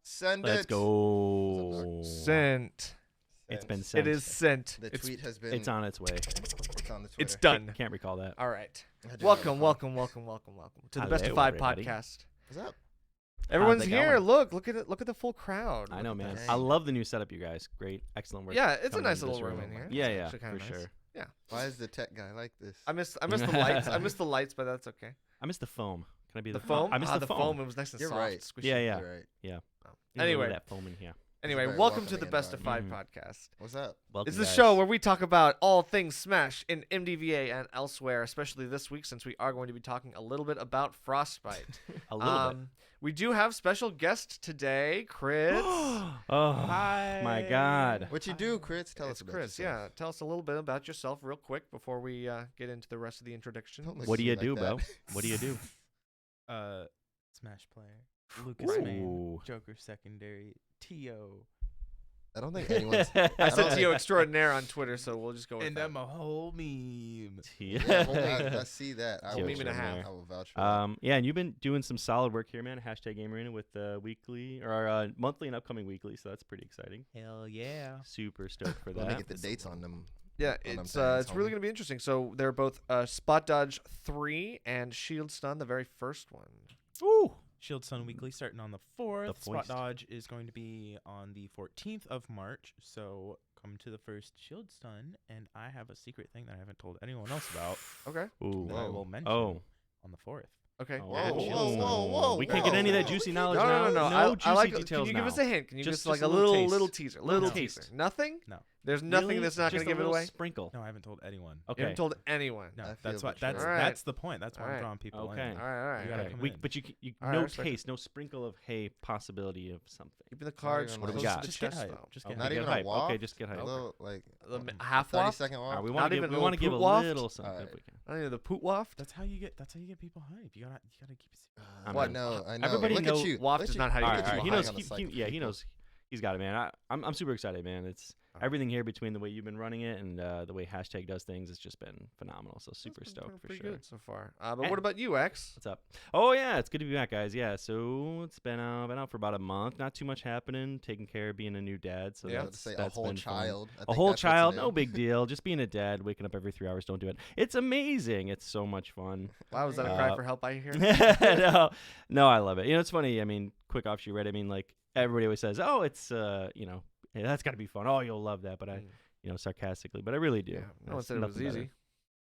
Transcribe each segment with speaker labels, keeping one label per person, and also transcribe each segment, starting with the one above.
Speaker 1: Send
Speaker 2: Let's
Speaker 1: it.
Speaker 2: go.
Speaker 3: Sent.
Speaker 2: It's been sent.
Speaker 3: It is sent.
Speaker 1: The
Speaker 3: It's,
Speaker 1: tweet has been.
Speaker 2: It's on its way.
Speaker 1: It's on the Twitter.
Speaker 3: it's done.
Speaker 2: Can't recall that.
Speaker 3: All right.
Speaker 1: I do
Speaker 3: Welcome,
Speaker 1: not
Speaker 3: welcome, welcome, welcome, welcome to the Best of
Speaker 2: Hello,
Speaker 3: Five
Speaker 2: everybody.
Speaker 3: podcast.
Speaker 1: What's up?
Speaker 3: Everyone's
Speaker 2: they
Speaker 3: here.
Speaker 2: going?
Speaker 3: Look at it. Look at the full crowd.
Speaker 2: I know, man.
Speaker 1: Dang.
Speaker 2: I love the new setup, you guys. Great, excellent work.
Speaker 3: Yeah, it's a
Speaker 2: coming
Speaker 3: nice
Speaker 2: into this
Speaker 3: little room
Speaker 2: room.
Speaker 3: in here.
Speaker 2: Yeah,
Speaker 3: It's
Speaker 2: yeah,
Speaker 3: actually kinda
Speaker 2: for
Speaker 3: nice.
Speaker 2: sure.
Speaker 1: Why is the tech guy like this?
Speaker 3: I miss the lights. I miss the lights, but that's okay.
Speaker 2: I miss the foam. Can I be
Speaker 3: The
Speaker 2: the
Speaker 3: foam.
Speaker 2: I miss the foam.
Speaker 3: It was nice and
Speaker 1: You're
Speaker 3: soft,
Speaker 1: right.
Speaker 3: squishy.
Speaker 2: Yeah, yeah.
Speaker 1: You're right.
Speaker 2: Need a
Speaker 3: Anyway.
Speaker 2: little of that foam in here.
Speaker 3: Anyway,
Speaker 1: very
Speaker 3: welcome to the
Speaker 1: welcoming
Speaker 3: Best of Five
Speaker 2: environment.
Speaker 3: podcast.
Speaker 1: What's up?
Speaker 2: Welcome,
Speaker 3: It's the
Speaker 2: guys.
Speaker 3: show where we talk about all things Smash in MDVA and elsewhere, especially this week since we are going to be talking a little bit about Frostbite.
Speaker 2: a little bit.
Speaker 3: We do have special guest today, Chris.
Speaker 2: Oh
Speaker 4: Hi.
Speaker 2: my God.
Speaker 1: What you do, Chris? Tell
Speaker 3: It's
Speaker 1: us about
Speaker 3: Chris.
Speaker 1: yourself.
Speaker 3: Yeah, tell us a little bit about yourself real quick before we get into the rest of the introduction.
Speaker 1: Don't look
Speaker 2: What do
Speaker 1: at
Speaker 2: you
Speaker 1: me
Speaker 2: do,
Speaker 1: like
Speaker 2: bro?
Speaker 1: that.
Speaker 2: What do you do?
Speaker 4: Smash player. Lucas main.
Speaker 2: Ooh.
Speaker 4: Joker secondary. T.O.
Speaker 1: I don't think anyone's.
Speaker 3: I
Speaker 1: don't
Speaker 3: said
Speaker 1: think-
Speaker 3: Tio Extraordinaire on Twitter, so we'll just go with
Speaker 4: And
Speaker 3: that.
Speaker 4: I'm a whole meme.
Speaker 1: Yeah, I see that. I
Speaker 2: Tio
Speaker 1: will,
Speaker 3: meme and a half.
Speaker 1: I will vouch for that.
Speaker 2: Yeah, and you've been doing some solid work here, man. Hashtag Game Arena with weekly or monthly and upcoming weekly, so that's pretty exciting.
Speaker 4: Hell yeah.
Speaker 2: Super stoked for
Speaker 1: Let me
Speaker 2: that.
Speaker 1: get the dates on them.
Speaker 3: Yeah,
Speaker 1: on them
Speaker 3: it's
Speaker 1: things,
Speaker 3: really
Speaker 1: homie.
Speaker 3: going to be interesting. So they're both Spot Dodge 3 and Shield Stun, the very first one.
Speaker 2: Ooh.
Speaker 4: Shield Sun Weekly starting on the 4th.
Speaker 2: The
Speaker 4: Spot
Speaker 2: foist.
Speaker 4: Dodge is going to be on the 14th of March. So come to the first Shield Stun. And I have a secret thing that I haven't told anyone else about
Speaker 3: Okay.
Speaker 2: Ooh.
Speaker 4: that I will mention
Speaker 2: Oh.
Speaker 4: on the 4th.
Speaker 3: Okay.
Speaker 2: Oh,
Speaker 1: Whoa,
Speaker 2: Shield
Speaker 1: whoa,
Speaker 2: Stun.
Speaker 1: whoa, whoa,
Speaker 2: We can't get
Speaker 1: whoa,
Speaker 2: any of that
Speaker 1: whoa.
Speaker 2: juicy
Speaker 1: We
Speaker 2: knowledge
Speaker 3: No,
Speaker 2: now.
Speaker 3: no, no, no.
Speaker 2: No
Speaker 3: I
Speaker 2: juicy
Speaker 3: like.
Speaker 2: details
Speaker 3: Can you give
Speaker 2: now.
Speaker 3: us a hint? Can you
Speaker 2: Just
Speaker 3: like
Speaker 2: a
Speaker 3: a
Speaker 2: little
Speaker 3: little
Speaker 2: taste.
Speaker 3: teaser?
Speaker 2: Little
Speaker 3: Little
Speaker 2: taste.
Speaker 3: teaser. Nothing.
Speaker 4: No.
Speaker 3: There's nothing
Speaker 2: Really?
Speaker 3: that's not going
Speaker 2: Just
Speaker 3: to
Speaker 2: a
Speaker 3: give it
Speaker 2: little
Speaker 3: away.
Speaker 2: Sprinkle.
Speaker 4: No, I haven't told anyone.
Speaker 3: You
Speaker 2: Okay.
Speaker 3: haven't told anyone.
Speaker 4: No,
Speaker 1: I
Speaker 4: that's
Speaker 1: feel
Speaker 4: what.
Speaker 1: betrayed.
Speaker 4: That's
Speaker 3: Alright.
Speaker 4: that's the point. That's why
Speaker 3: Alright.
Speaker 4: I'm drawing people
Speaker 2: Okay.
Speaker 4: in.
Speaker 3: All right. All right.
Speaker 4: You
Speaker 3: all
Speaker 4: gotta
Speaker 3: right.
Speaker 4: come
Speaker 2: We,
Speaker 4: in.
Speaker 2: but you
Speaker 3: All right,
Speaker 2: no
Speaker 3: respect it.
Speaker 2: taste, no sprinkle of hey possibility of something.
Speaker 3: Keeping the cards
Speaker 1: even
Speaker 3: close
Speaker 1: like-
Speaker 3: to
Speaker 2: What
Speaker 3: the
Speaker 2: do
Speaker 4: Just get
Speaker 3: chest,
Speaker 4: hype.
Speaker 3: though.
Speaker 4: Just
Speaker 2: Okay,
Speaker 4: get
Speaker 1: Not
Speaker 4: hype.
Speaker 1: even
Speaker 2: get
Speaker 1: a
Speaker 2: hype.
Speaker 1: waft?
Speaker 2: Okay, just get hype.
Speaker 1: A little, like
Speaker 3: Half
Speaker 1: 30
Speaker 3: waft.
Speaker 1: second
Speaker 2: All right,
Speaker 1: waft.
Speaker 2: we
Speaker 3: Not
Speaker 2: want to
Speaker 3: even
Speaker 2: give
Speaker 3: a
Speaker 2: we want to
Speaker 3: little
Speaker 2: give a
Speaker 3: poot waft?
Speaker 2: little something.
Speaker 1: Alright.
Speaker 2: If we can.
Speaker 3: I don't know the poot waft.
Speaker 4: That's how you get people hype. You gotta keep it.
Speaker 2: I'm
Speaker 1: I
Speaker 2: in.
Speaker 1: know. I know.
Speaker 2: Everybody
Speaker 1: Look
Speaker 2: know
Speaker 1: at you.
Speaker 3: waft
Speaker 1: Look
Speaker 3: is
Speaker 1: at
Speaker 3: not how you
Speaker 2: All
Speaker 3: get
Speaker 2: right, all right.
Speaker 3: people
Speaker 2: He
Speaker 3: hype
Speaker 2: knows.
Speaker 1: on the cycle,
Speaker 2: Yeah, he
Speaker 1: people.
Speaker 2: knows. He's got it, man. I'm super excited, man. It's everything here between the way you've been running it and the way hashtag does things. It's just been phenomenal. So super
Speaker 3: That's been
Speaker 2: stoked for
Speaker 3: pretty
Speaker 2: sure.
Speaker 3: good so far. But
Speaker 2: Eh.
Speaker 3: what about you, X?
Speaker 2: What's up? Oh yeah, it's good to be back, guys. Yeah, so it's been out for about a month. Not too much happening. Taking care of being a new dad. So
Speaker 3: Yeah.
Speaker 1: I was
Speaker 2: that's
Speaker 1: about to say a
Speaker 2: that's
Speaker 1: whole
Speaker 2: been fun.
Speaker 1: child. I
Speaker 2: A
Speaker 1: think
Speaker 2: whole
Speaker 1: that's what's
Speaker 2: child,
Speaker 1: new.
Speaker 2: no big deal. Just being a dad, waking up every 3 hours. Don't do it. It's amazing. It's so much fun.
Speaker 3: Wow, was that a
Speaker 2: Uh,
Speaker 3: cry for help I hear?
Speaker 2: no, I love it. You know, it's funny. I mean, quick offshoot, right? I mean, like everybody always says, "Oh, it's hey, that's got to be fun. Oh, you'll love that." But I, sarcastically, but I really do.
Speaker 3: Yeah, no one
Speaker 2: There's
Speaker 3: said it was
Speaker 2: nothing better.
Speaker 3: easy.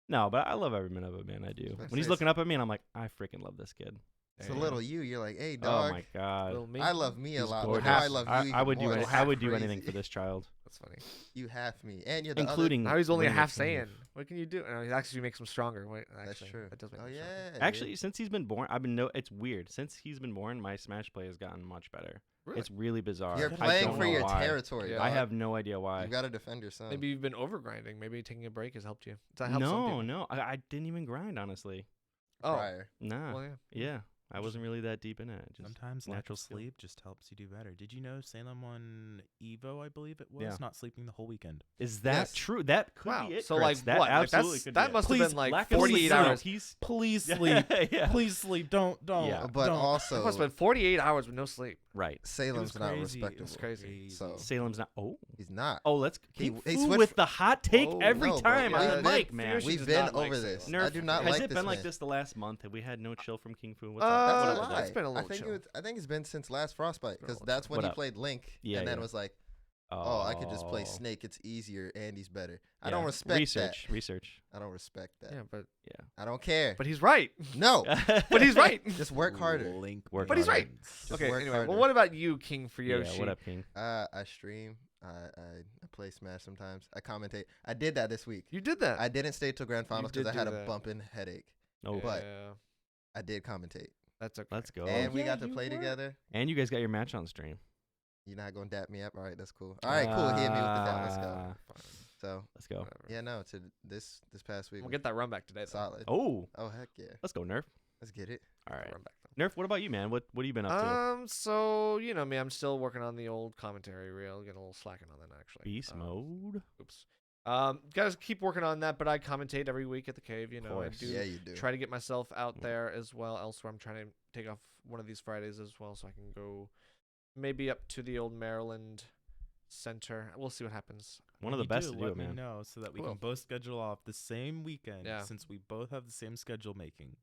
Speaker 2: No, but I love every minute of it, man. I do.
Speaker 1: Let's
Speaker 2: When he's
Speaker 1: say
Speaker 2: looking up at me, and I'm like, I freaking love this kid.
Speaker 1: It's
Speaker 3: There
Speaker 1: a
Speaker 3: you
Speaker 1: little you. You're like, hey,
Speaker 2: Oh
Speaker 1: dog.
Speaker 2: my god.
Speaker 3: Little me.
Speaker 1: I love me a
Speaker 2: He's
Speaker 1: lot. But
Speaker 2: gorgeous.
Speaker 1: now I love you
Speaker 2: I
Speaker 1: even
Speaker 2: would do
Speaker 1: more.
Speaker 2: any,
Speaker 1: It's
Speaker 2: I would do
Speaker 1: crazy.
Speaker 2: anything for this child,
Speaker 3: That's funny.
Speaker 1: You have me, and you're the
Speaker 2: including.
Speaker 3: Now he's only a
Speaker 2: winning
Speaker 3: half
Speaker 2: team.
Speaker 3: Saiyan. What can you do? No, he actually makes him stronger. Wait,
Speaker 1: That's
Speaker 3: actually,
Speaker 1: true.
Speaker 3: That does make
Speaker 1: Oh
Speaker 3: him stronger.
Speaker 1: yeah. dude.
Speaker 2: Actually, since he's been born, it's weird. Since he's been born, my Smash play has gotten much better.
Speaker 3: Really?
Speaker 2: It's really bizarre.
Speaker 1: you're
Speaker 2: I
Speaker 1: playing
Speaker 2: don't
Speaker 1: for
Speaker 2: know
Speaker 1: your
Speaker 2: why.
Speaker 1: territory.
Speaker 3: Yeah.
Speaker 1: dog.
Speaker 2: I have no idea why.
Speaker 1: You got to defend your son.
Speaker 3: Maybe you've been overgrinding. Maybe taking a break has helped you. That helps some
Speaker 2: No,
Speaker 3: people.
Speaker 2: no, I didn't even grind, honestly.
Speaker 3: Oh,
Speaker 1: prior.
Speaker 2: Nah,
Speaker 3: well, yeah.
Speaker 2: yeah, I wasn't really that deep in it. Just
Speaker 4: Sometimes lack
Speaker 2: natural
Speaker 4: of
Speaker 2: skill.
Speaker 4: sleep just helps you do better. Did you know Salem won Evo? I believe it was
Speaker 2: Yeah.
Speaker 4: not sleeping the whole weekend.
Speaker 2: Is that
Speaker 1: Yes.
Speaker 2: true? That could
Speaker 3: Wow.
Speaker 2: be it.
Speaker 3: So
Speaker 2: Chris.
Speaker 3: like
Speaker 2: that
Speaker 3: what? Like,
Speaker 2: absolutely
Speaker 3: that's,
Speaker 2: could
Speaker 3: that
Speaker 2: be
Speaker 3: must
Speaker 2: it.
Speaker 3: have been like
Speaker 2: lack of
Speaker 3: 48
Speaker 2: sleep.
Speaker 3: hours.
Speaker 2: He's
Speaker 4: Please
Speaker 2: yeah,
Speaker 4: sleep.
Speaker 2: yeah.
Speaker 4: Please sleep. Don't.
Speaker 2: Yeah.
Speaker 1: But
Speaker 3: That
Speaker 1: also,
Speaker 3: must have been 48 hours with no sleep.
Speaker 2: right.
Speaker 1: Salem's not
Speaker 4: crazy. It was
Speaker 1: respectable.
Speaker 3: crazy.
Speaker 1: So
Speaker 2: Salem's not. Oh,
Speaker 1: he's not.
Speaker 2: oh, let's.
Speaker 1: He-
Speaker 2: King
Speaker 1: he
Speaker 2: Fu
Speaker 1: switched
Speaker 2: with
Speaker 1: fr-
Speaker 2: the hot take
Speaker 3: Oh,
Speaker 2: every
Speaker 1: no, bro.
Speaker 2: time on
Speaker 1: Yeah,
Speaker 2: the
Speaker 1: that-
Speaker 2: mic, man.
Speaker 3: Fury-
Speaker 1: We've
Speaker 3: does
Speaker 1: been
Speaker 3: not like
Speaker 1: over
Speaker 3: Salem.
Speaker 1: this.
Speaker 2: Nerf,
Speaker 1: I do not
Speaker 2: has
Speaker 1: like
Speaker 2: it
Speaker 1: this
Speaker 2: been
Speaker 1: man.
Speaker 2: like this the last month? Have we had no chill from King Fu? What's
Speaker 3: Uh,
Speaker 2: up?
Speaker 1: That's a
Speaker 2: What up?
Speaker 1: lie.
Speaker 3: It's been a
Speaker 1: I
Speaker 3: little
Speaker 1: think
Speaker 3: chill.
Speaker 1: I think it's been since last Frostbite
Speaker 3: It's been a
Speaker 1: because
Speaker 3: little
Speaker 1: that's when
Speaker 2: What
Speaker 1: he
Speaker 2: up?
Speaker 1: played Link
Speaker 2: Yeah,
Speaker 1: and then
Speaker 2: yeah.
Speaker 1: was like, oh, I could just play Snake. It's easier and he's better. I don't
Speaker 2: Yeah.
Speaker 1: respect
Speaker 2: research.
Speaker 1: that.
Speaker 2: Research.
Speaker 1: I don't respect that.
Speaker 3: Yeah, but
Speaker 1: I don't care.
Speaker 3: he's right.
Speaker 1: No,
Speaker 3: But he's right.
Speaker 1: just work harder.
Speaker 4: Link
Speaker 2: Work
Speaker 3: But he's
Speaker 2: harder.
Speaker 3: right.
Speaker 1: Just
Speaker 3: Okay.
Speaker 1: work
Speaker 3: Anyway,
Speaker 1: harder.
Speaker 3: well, what about you, King Fuyoshi?
Speaker 2: Yeah, what up, King?
Speaker 1: I stream. I play Smash sometimes. I commentate. I did that this week.
Speaker 3: You did that.
Speaker 1: I didn't stay till grand finals
Speaker 3: did
Speaker 1: because I
Speaker 3: do
Speaker 1: had a
Speaker 3: that.
Speaker 1: bumping headache.
Speaker 2: Oh,
Speaker 1: but-
Speaker 3: Yeah,
Speaker 1: I did commentate,
Speaker 3: that's okay.
Speaker 2: let's go.
Speaker 1: and we
Speaker 4: yeah,
Speaker 1: got to
Speaker 4: you
Speaker 1: play
Speaker 4: were.
Speaker 1: together.
Speaker 2: And you guys got your match on stream.
Speaker 1: You're not gonna dap me up. All right, that's cool. All right, cool. Hit me with the dap. Let's go.
Speaker 2: Ah,
Speaker 1: So
Speaker 2: Let's go.
Speaker 3: Whatever.
Speaker 1: yeah, no. To this past week,
Speaker 3: We'll
Speaker 1: was
Speaker 3: get that run back today. Though.
Speaker 1: solid.
Speaker 2: Oh,
Speaker 1: Oh heck yeah.
Speaker 2: let's go, Nerf.
Speaker 1: Let's get it.
Speaker 2: All right,
Speaker 3: Run back though.
Speaker 2: Nerf. What about you, man? What have you been up to?
Speaker 3: So you know me, I'm still working on the old commentary reel. Getting a little slacking on that actually.
Speaker 2: Beast mode.
Speaker 3: Oops. Guys, keep working on that, but I commentate every week at the cave. You know, I
Speaker 2: course.
Speaker 3: do
Speaker 1: Yeah, you do.
Speaker 3: try to get myself out there as well. Elsewhere, I'm trying to take off one of these Fridays as well, so I can go maybe up to the old Maryland Center. We'll see what happens.
Speaker 2: One of the
Speaker 4: You
Speaker 2: best to do
Speaker 4: let
Speaker 2: it,
Speaker 4: me
Speaker 2: man.
Speaker 4: know so that we
Speaker 3: Cool.
Speaker 4: can both schedule off the same weekend.
Speaker 3: Yeah.
Speaker 4: Since we both have the same schedule making.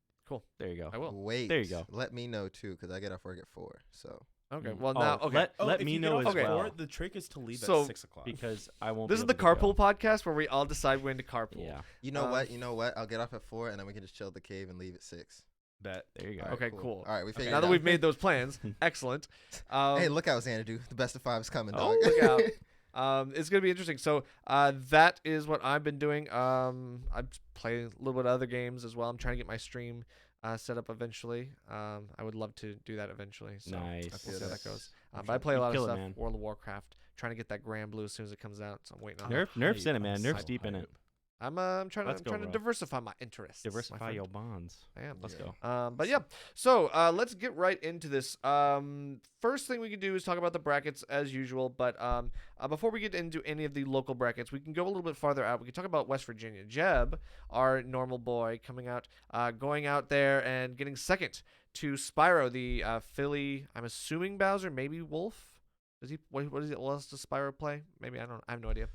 Speaker 2: There you go.
Speaker 3: I will.
Speaker 1: Wait.
Speaker 2: There you go.
Speaker 1: Let me know too, because I get off work at 4. So
Speaker 3: Okay.
Speaker 2: Mm.
Speaker 3: Well,
Speaker 2: Oh,
Speaker 3: now, okay.
Speaker 2: Let
Speaker 4: if
Speaker 2: me
Speaker 4: you get
Speaker 2: know
Speaker 4: off
Speaker 2: as
Speaker 3: at
Speaker 2: well.
Speaker 4: 4, the trick is to leave
Speaker 3: So-
Speaker 4: at 6 o'clock.
Speaker 2: Because I won't.
Speaker 3: This
Speaker 2: be
Speaker 3: is the
Speaker 2: able to go.
Speaker 3: carpool podcast where we all decide when to carpool.
Speaker 2: Yeah.
Speaker 1: you know
Speaker 3: Um,
Speaker 1: what? You know what? I'll get off at 4, and then we can just chill at the cave and leave at 6.
Speaker 4: Bet.
Speaker 2: There you go.
Speaker 1: All right,
Speaker 3: Okay, cool.
Speaker 1: All right, we figured
Speaker 3: Now
Speaker 1: it
Speaker 3: that
Speaker 1: out.
Speaker 3: we've made those plans, excellent.
Speaker 1: Hey, look out, Xanadu. The best of 5 is coming,
Speaker 2: Oh,
Speaker 1: dog.
Speaker 3: look out. It's gonna be interesting. So that is what I've been doing. I play a little bit of other games as well. I'm trying to get my stream set up eventually. I would love to do that eventually. So
Speaker 2: Nice.
Speaker 3: we'll see how that goes.
Speaker 2: I'm
Speaker 3: But I
Speaker 2: sure
Speaker 3: play a
Speaker 2: you
Speaker 3: lot of
Speaker 2: kill it,
Speaker 3: stuff.
Speaker 2: man.
Speaker 3: World of Warcraft. Trying to get that Grand Blue as soon as it comes out. So I'm waiting on
Speaker 2: Nerf,
Speaker 3: it.
Speaker 2: Nerf's in it,
Speaker 4: Hype.
Speaker 2: man.
Speaker 4: I'm
Speaker 2: Nerf's
Speaker 4: so
Speaker 2: deep in it.
Speaker 4: hype.
Speaker 3: I'm trying
Speaker 2: Let's
Speaker 3: to
Speaker 2: go,
Speaker 3: to
Speaker 2: bro.
Speaker 3: diversify my interests. my
Speaker 2: Diversify
Speaker 3: friend.
Speaker 2: your bonds.
Speaker 3: I am.
Speaker 2: Let's
Speaker 1: Yeah.
Speaker 2: go.
Speaker 3: But yeah, so let's get right into this. First thing we can do is talk about the brackets as usual. But before we get into any of the local brackets, we can go a little bit farther out. We can talk about West Virginia. Jeb, our normal boy, coming out, going out there and getting second to Spyro, the Philly. I'm assuming Bowser, maybe Wolf. Does he? What else does Spyro play? Maybe I don't. I have no idea.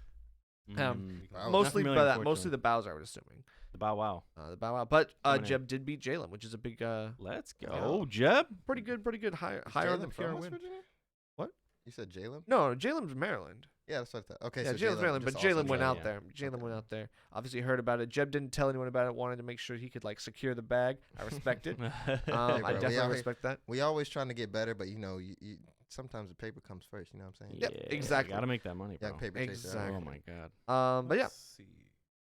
Speaker 2: Mm.
Speaker 1: Wow.
Speaker 3: Mostly,
Speaker 2: familiar,
Speaker 3: but mostly
Speaker 2: unfortunately.
Speaker 3: the Bowser, I would assuming.
Speaker 2: The Bow Wow.
Speaker 3: The Bow Wow. But
Speaker 2: Coming in.
Speaker 3: Jeb did beat Jalen, which is a big,
Speaker 2: Let's
Speaker 3: Yeah.
Speaker 2: go, Jeb.
Speaker 3: pretty good, higher
Speaker 1: Is
Speaker 3: on the
Speaker 1: Jalen
Speaker 3: PR
Speaker 1: from West
Speaker 3: win.
Speaker 1: Virginia?
Speaker 3: What?
Speaker 1: You said Jalen?
Speaker 3: No, Jalen's Maryland.
Speaker 1: Yeah, that's what I thought. Okay,
Speaker 3: Yeah,
Speaker 1: so
Speaker 3: Jalen's Maryland, but
Speaker 1: just also
Speaker 3: Jalen went
Speaker 2: Jalen,
Speaker 3: out
Speaker 2: yeah.
Speaker 3: there. Jalen
Speaker 1: Okay.
Speaker 3: went out there. Obviously heard about it. Jeb didn't tell anyone about it. Wanted to make sure he could like secure the bag. I respect it. I
Speaker 1: bro, we
Speaker 3: definitely
Speaker 1: out here-
Speaker 3: respect that.
Speaker 1: We always trying to get better, but you sometimes the paper comes first. You know what I'm saying?
Speaker 3: Yep, exactly.
Speaker 2: Gotta make that money, bro.
Speaker 1: Yeah, paper chaser.
Speaker 3: Exactly.
Speaker 2: Oh my god.
Speaker 3: But yeah,
Speaker 4: Let's see.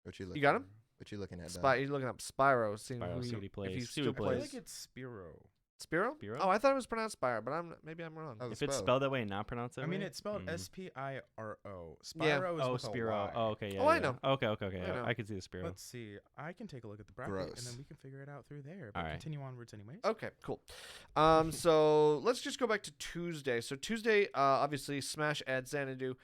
Speaker 1: What you
Speaker 3: You
Speaker 1: looking?
Speaker 3: got him?
Speaker 1: What you looking at?
Speaker 3: Spy. He's looking up Spyro, seeing
Speaker 2: Spyro,
Speaker 3: who
Speaker 2: see what he
Speaker 3: if
Speaker 2: plays.
Speaker 3: he
Speaker 2: See
Speaker 3: still
Speaker 2: what he
Speaker 4: I feel
Speaker 3: plays.
Speaker 4: like it's Spiro.
Speaker 3: Spyro.
Speaker 2: Spyro?
Speaker 3: Oh, I thought it was pronounced Spyro, but maybe I'm wrong.
Speaker 1: Oh,
Speaker 2: If it's spelled that way and not pronounced that
Speaker 4: I mean,
Speaker 2: way.
Speaker 4: it's spelled
Speaker 2: mm.
Speaker 4: Spiro.
Speaker 3: Yeah.
Speaker 4: Spyro is
Speaker 2: Oh,
Speaker 4: with a
Speaker 2: Spiro.
Speaker 4: Y.
Speaker 2: Oh, okay. Yeah.
Speaker 3: Oh, I
Speaker 2: yeah.
Speaker 3: know.
Speaker 2: Okay.
Speaker 3: I know.
Speaker 2: I can see the Spiro.
Speaker 4: Let's see. I can take a look at the bracket and
Speaker 1: Gross.
Speaker 4: then we can figure it out through there. But
Speaker 2: All right.
Speaker 4: continue onwards anyways.
Speaker 3: Okay, cool. So let's just go back to Tuesday. So Tuesday, obviously, Smash at Xanadu.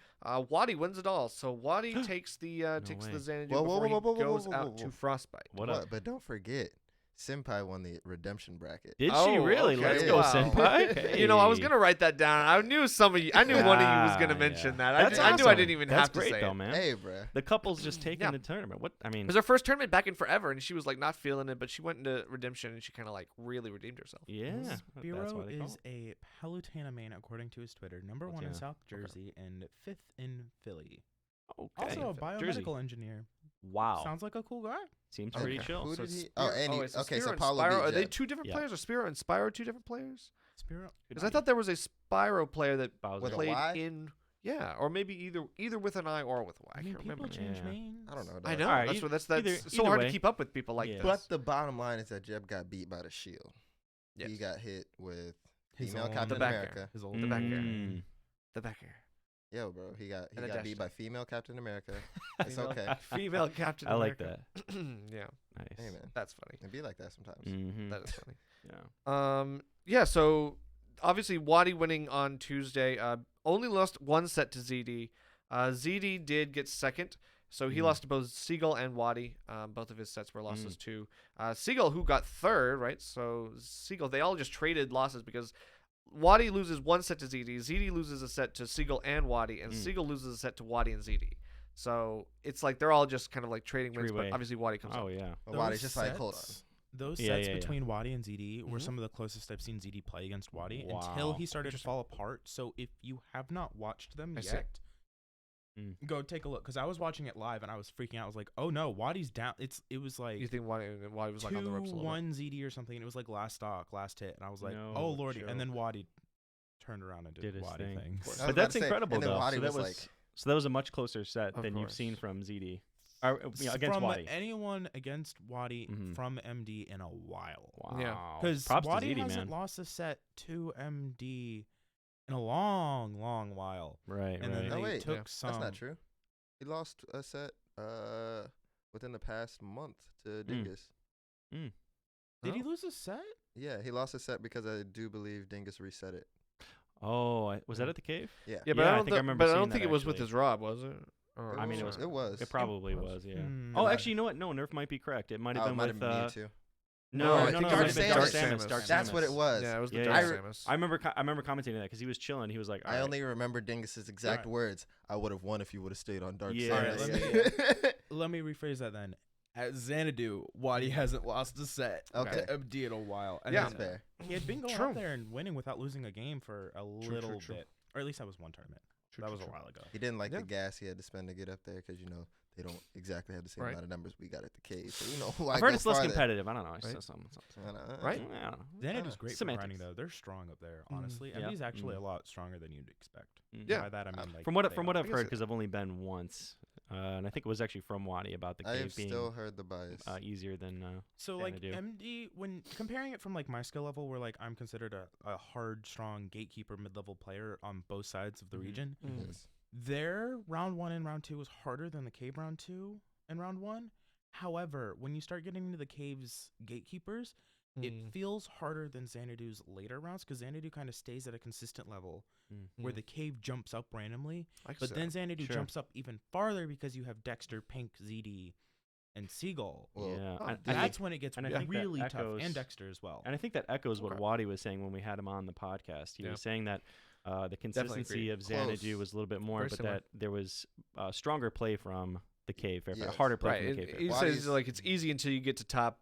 Speaker 3: Wadi wins it all. So Wadi takes the
Speaker 2: way.
Speaker 3: Xanadu
Speaker 1: Whoa,
Speaker 3: before
Speaker 1: whoa, whoa, whoa,
Speaker 3: he
Speaker 1: whoa,
Speaker 3: goes
Speaker 1: whoa, whoa,
Speaker 3: out
Speaker 1: whoa.
Speaker 3: to Frostbite.
Speaker 2: What up?
Speaker 1: But don't forget, Senpai won the redemption bracket.
Speaker 2: Did she
Speaker 3: Oh,
Speaker 2: really?
Speaker 3: okay.
Speaker 2: Let's go,
Speaker 1: Wow.
Speaker 2: Senpai.
Speaker 3: You know, I was
Speaker 2: Hey.
Speaker 3: gonna write that down. I knew one of you was gonna
Speaker 2: Ah,
Speaker 3: mention
Speaker 2: yeah.
Speaker 3: that. I,
Speaker 2: That's
Speaker 3: I knew I
Speaker 2: awesome.
Speaker 3: didn't even
Speaker 2: That's
Speaker 3: have to
Speaker 2: great,
Speaker 3: say
Speaker 2: though,
Speaker 3: it.
Speaker 2: man.
Speaker 1: Hey, bruh.
Speaker 2: The couple's just taking
Speaker 3: Yeah.
Speaker 2: the tournament. What I mean,
Speaker 3: It was her first tournament back in forever, and she was like not feeling it, but she went into redemption and she kind of like really redeemed herself.
Speaker 2: yeah, that's
Speaker 4: Spiro
Speaker 2: why they call
Speaker 4: is a Palutena main according to his Twitter. Number 1 in
Speaker 2: Palutena.
Speaker 4: South Jersey and 5th in Philly.
Speaker 2: it. Okay.
Speaker 4: Also a biomedical
Speaker 2: Jersey.
Speaker 4: engineer.
Speaker 2: Wow.
Speaker 4: Sounds like a cool guy.
Speaker 2: Seems
Speaker 1: Okay.
Speaker 2: pretty chill.
Speaker 1: Who
Speaker 3: So
Speaker 1: did he?
Speaker 3: Spiro-
Speaker 1: Oh, and he,
Speaker 3: wait,
Speaker 1: okay,
Speaker 3: Spiro
Speaker 1: so
Speaker 3: and
Speaker 1: Paulo
Speaker 3: Spyro,
Speaker 1: beat
Speaker 3: are they
Speaker 1: Jeb.
Speaker 3: two different
Speaker 2: Yeah.
Speaker 3: players? Are Spiro and Spyro two different players?
Speaker 4: Spiro.
Speaker 3: Because I thought there was a Spyro player that
Speaker 2: Bowser.
Speaker 1: With a
Speaker 3: played
Speaker 1: Y?
Speaker 3: in, yeah, or maybe either with an I or with a Y.
Speaker 4: I
Speaker 3: I
Speaker 4: mean,
Speaker 3: can't
Speaker 4: people
Speaker 3: remember.
Speaker 4: change
Speaker 2: Yeah.
Speaker 4: names.
Speaker 1: I don't know.
Speaker 3: I
Speaker 1: dog.
Speaker 3: know.
Speaker 2: Alright,
Speaker 3: that's
Speaker 2: e-
Speaker 3: what that's
Speaker 2: either-
Speaker 3: so
Speaker 2: either
Speaker 3: hard
Speaker 2: way.
Speaker 3: to keep up with people like
Speaker 2: Yeah.
Speaker 3: this.
Speaker 1: But the bottom line is that Jeb got beat by the Shield.
Speaker 3: Yes.
Speaker 1: He got hit with
Speaker 4: His
Speaker 1: female
Speaker 4: own-
Speaker 1: Captain
Speaker 3: The back hair.
Speaker 1: America.
Speaker 4: His old
Speaker 3: The back hair.
Speaker 2: Mm.
Speaker 3: the back here.
Speaker 1: Yo, bro, he got
Speaker 3: And a dash
Speaker 1: beat by
Speaker 3: tag.
Speaker 1: female Captain America. It's
Speaker 3: Female-
Speaker 1: okay.
Speaker 3: Female Captain
Speaker 2: I like
Speaker 3: America.
Speaker 2: that.
Speaker 3: Yeah,
Speaker 2: Nice.
Speaker 1: Hey, man,
Speaker 3: that's funny.
Speaker 1: it be like that sometimes.
Speaker 2: Mm-hmm.
Speaker 3: That is funny.
Speaker 2: Yeah.
Speaker 3: Yeah, so obviously Wadi winning on Tuesday, only lost one set to ZD. ZD did get second, so he
Speaker 2: Mhm.
Speaker 3: lost to both Seagull and Wadi. Both of his sets were losses to Seagull, who got third, right? So Seagull, they all just traded losses because Wadi loses one set to ZD, ZD loses a set to Seagull and Wadi, and
Speaker 2: Mm.
Speaker 3: Seagull loses a set to Wadi and ZD. So it's like they're all just kind of like trading wins, but
Speaker 2: Three-way.
Speaker 3: obviously Wadi comes
Speaker 2: Oh
Speaker 3: out.
Speaker 2: yeah.
Speaker 1: But Wadi's just like, hold on.
Speaker 4: Those
Speaker 2: Yeah,
Speaker 4: sets
Speaker 2: yeah, yeah.
Speaker 4: between Wadi and ZD were
Speaker 3: Mhm.
Speaker 4: some of the closest I've seen ZD play against Wadi until
Speaker 2: Wow.
Speaker 4: he started to
Speaker 3: Interesting.
Speaker 4: fall apart. So if you have not watched them
Speaker 3: I see.
Speaker 4: yet,
Speaker 2: Mm.
Speaker 4: go take a look. Because I was watching it live and I was freaking out. I was like, oh no, Wadi's down. It was like
Speaker 3: You think Wadi was like on the ropes a little bit?
Speaker 4: 2-1 ZD or something. And it was like last stock, last hit. And I was like,
Speaker 2: No
Speaker 4: oh lordy.
Speaker 2: joke.
Speaker 4: And then Wadi turned around and
Speaker 2: Did
Speaker 4: did
Speaker 2: his
Speaker 4: Wadi
Speaker 2: thing.
Speaker 4: things.
Speaker 1: I was
Speaker 2: But
Speaker 1: about
Speaker 2: that's
Speaker 1: to say,
Speaker 2: incredible,
Speaker 1: and then
Speaker 2: though.
Speaker 1: Wadi
Speaker 2: So that
Speaker 1: was
Speaker 2: was
Speaker 1: like,
Speaker 2: so that was a much closer set
Speaker 3: Of
Speaker 2: than you've seen
Speaker 3: course.
Speaker 2: from ZD. Or, against
Speaker 4: from
Speaker 2: Wadi.
Speaker 4: anyone against Wadi
Speaker 2: Mhm.
Speaker 4: from MD in a while.
Speaker 2: Wow.
Speaker 3: Yeah.
Speaker 4: Because
Speaker 2: Props to
Speaker 4: Wadi
Speaker 2: ZD,
Speaker 4: hasn't
Speaker 2: man.
Speaker 4: lost a set to MD in a long, long while.
Speaker 2: Right.
Speaker 4: And
Speaker 2: right.
Speaker 4: then
Speaker 1: No,
Speaker 4: they
Speaker 1: wait.
Speaker 4: took
Speaker 3: Yeah.
Speaker 4: some.
Speaker 1: that's not true. He lost a set within the past month to Dingus.
Speaker 4: Did
Speaker 3: Oh.
Speaker 4: he lose a set?
Speaker 1: Yeah, he lost a set because I do believe Dingus reset it.
Speaker 2: Oh, was that at the cave?
Speaker 1: Yeah.
Speaker 3: Yeah, but
Speaker 2: Yeah,
Speaker 3: I
Speaker 2: I
Speaker 3: don't
Speaker 2: think I
Speaker 3: thi-
Speaker 2: remember
Speaker 3: But I
Speaker 2: seeing
Speaker 3: don't think
Speaker 2: that,
Speaker 3: it was with
Speaker 2: actually.
Speaker 3: his Rob, was it? Or
Speaker 2: I mean, it was.
Speaker 1: It was.
Speaker 2: It probably
Speaker 3: was.
Speaker 2: was. Yeah.
Speaker 4: Hmm.
Speaker 2: Oh,
Speaker 1: Yeah.
Speaker 2: actually, you know what? No, Nerf might be correct. It might have
Speaker 1: Oh, it
Speaker 2: been
Speaker 1: might
Speaker 2: with.
Speaker 1: have been Mewtwo.
Speaker 2: No,
Speaker 1: I
Speaker 2: no,
Speaker 1: think
Speaker 2: no,
Speaker 1: Dark
Speaker 2: no,
Speaker 1: Samus.
Speaker 2: Dark
Speaker 1: That's what it
Speaker 2: Samus.
Speaker 1: was.
Speaker 3: Yeah, it was the
Speaker 2: Yeah,
Speaker 3: Dark
Speaker 2: yeah.
Speaker 3: Samus.
Speaker 2: I remember commentating that because he was chilling. He was like,
Speaker 1: I
Speaker 2: "All right."
Speaker 1: only remember Dingus's exact
Speaker 4: Right.
Speaker 1: words. I would have won if you would have stayed on Dark
Speaker 2: Yeah,
Speaker 4: Alright,
Speaker 1: Samus.
Speaker 4: Let me rephrase that then. At Xanadu, Wadi hasn't lost a set
Speaker 1: Okay.
Speaker 4: to MD in a while. And
Speaker 3: Yeah.
Speaker 1: That's
Speaker 4: then
Speaker 1: fair.
Speaker 4: he had been going
Speaker 3: True.
Speaker 4: out there and winning without losing a game for a little
Speaker 3: true.
Speaker 4: bit. Or at least that was one tournament. That was a while ago.
Speaker 1: He didn't like
Speaker 3: Yeah.
Speaker 1: the gas he had to spend to get up there because, they don't exactly have the same
Speaker 3: Right.
Speaker 1: amount of numbers we got at the cave. So, why
Speaker 2: I've heard
Speaker 1: go
Speaker 2: it's less
Speaker 1: farther?
Speaker 2: competitive. I don't know. It's
Speaker 3: Right.
Speaker 2: just something.
Speaker 3: Right?
Speaker 2: I don't know.
Speaker 4: Xanadu's great for
Speaker 2: Semantics.
Speaker 4: grinding though. They're strong up there,
Speaker 3: Mm.
Speaker 4: honestly.
Speaker 2: Yeah.
Speaker 4: MD's actually
Speaker 2: Mm.
Speaker 4: a lot stronger than you'd expect.
Speaker 3: Yeah.
Speaker 4: By that I mean like
Speaker 2: From what
Speaker 4: they
Speaker 2: from what
Speaker 4: are.
Speaker 2: I've
Speaker 3: guess
Speaker 2: heard,
Speaker 3: it-
Speaker 2: because I've only been once, and I think it was actually from Wadi about the
Speaker 1: I
Speaker 2: cave
Speaker 1: have
Speaker 2: being
Speaker 1: still heard the bias.
Speaker 2: easier than.
Speaker 4: So like
Speaker 2: Xanadu.
Speaker 4: MD, when comparing it from like my skill level, where like I'm considered a hard, strong gatekeeper mid-level player on both sides of the
Speaker 2: Mhm.
Speaker 4: region,
Speaker 1: Yes.
Speaker 4: their round 1 and round 2 was harder than the cave round 2 and round 1. However, when you start getting into the cave's gatekeepers, it feels harder than Xanadu's later rounds because Xanadu kind of stays at a consistent level where the cave jumps up randomly. But then Xanadu
Speaker 2: Sure.
Speaker 4: jumps up even farther because you have Dexter, Pink, ZD, and Seagull.
Speaker 1: Well,
Speaker 2: yeah,
Speaker 3: oh,
Speaker 2: and,
Speaker 4: That's when it gets
Speaker 2: and I think that
Speaker 4: really tough.
Speaker 2: echoes-
Speaker 4: And Dexter as well.
Speaker 2: and I think that echoes what
Speaker 3: Okay.
Speaker 2: Wadi was saying when we had him on the podcast. He
Speaker 3: Yeah.
Speaker 2: was saying that the consistency
Speaker 3: agree.
Speaker 2: of Xanadu
Speaker 1: Close.
Speaker 2: was a little bit more,
Speaker 3: Very
Speaker 2: but
Speaker 3: similar.
Speaker 2: that there was stronger play from the cave fair,
Speaker 1: Yes.
Speaker 2: harder play
Speaker 3: Right.
Speaker 2: from the
Speaker 3: It,
Speaker 2: cave
Speaker 3: he
Speaker 2: fair.
Speaker 3: says
Speaker 1: Wadi's-
Speaker 3: like it's easy until you get to top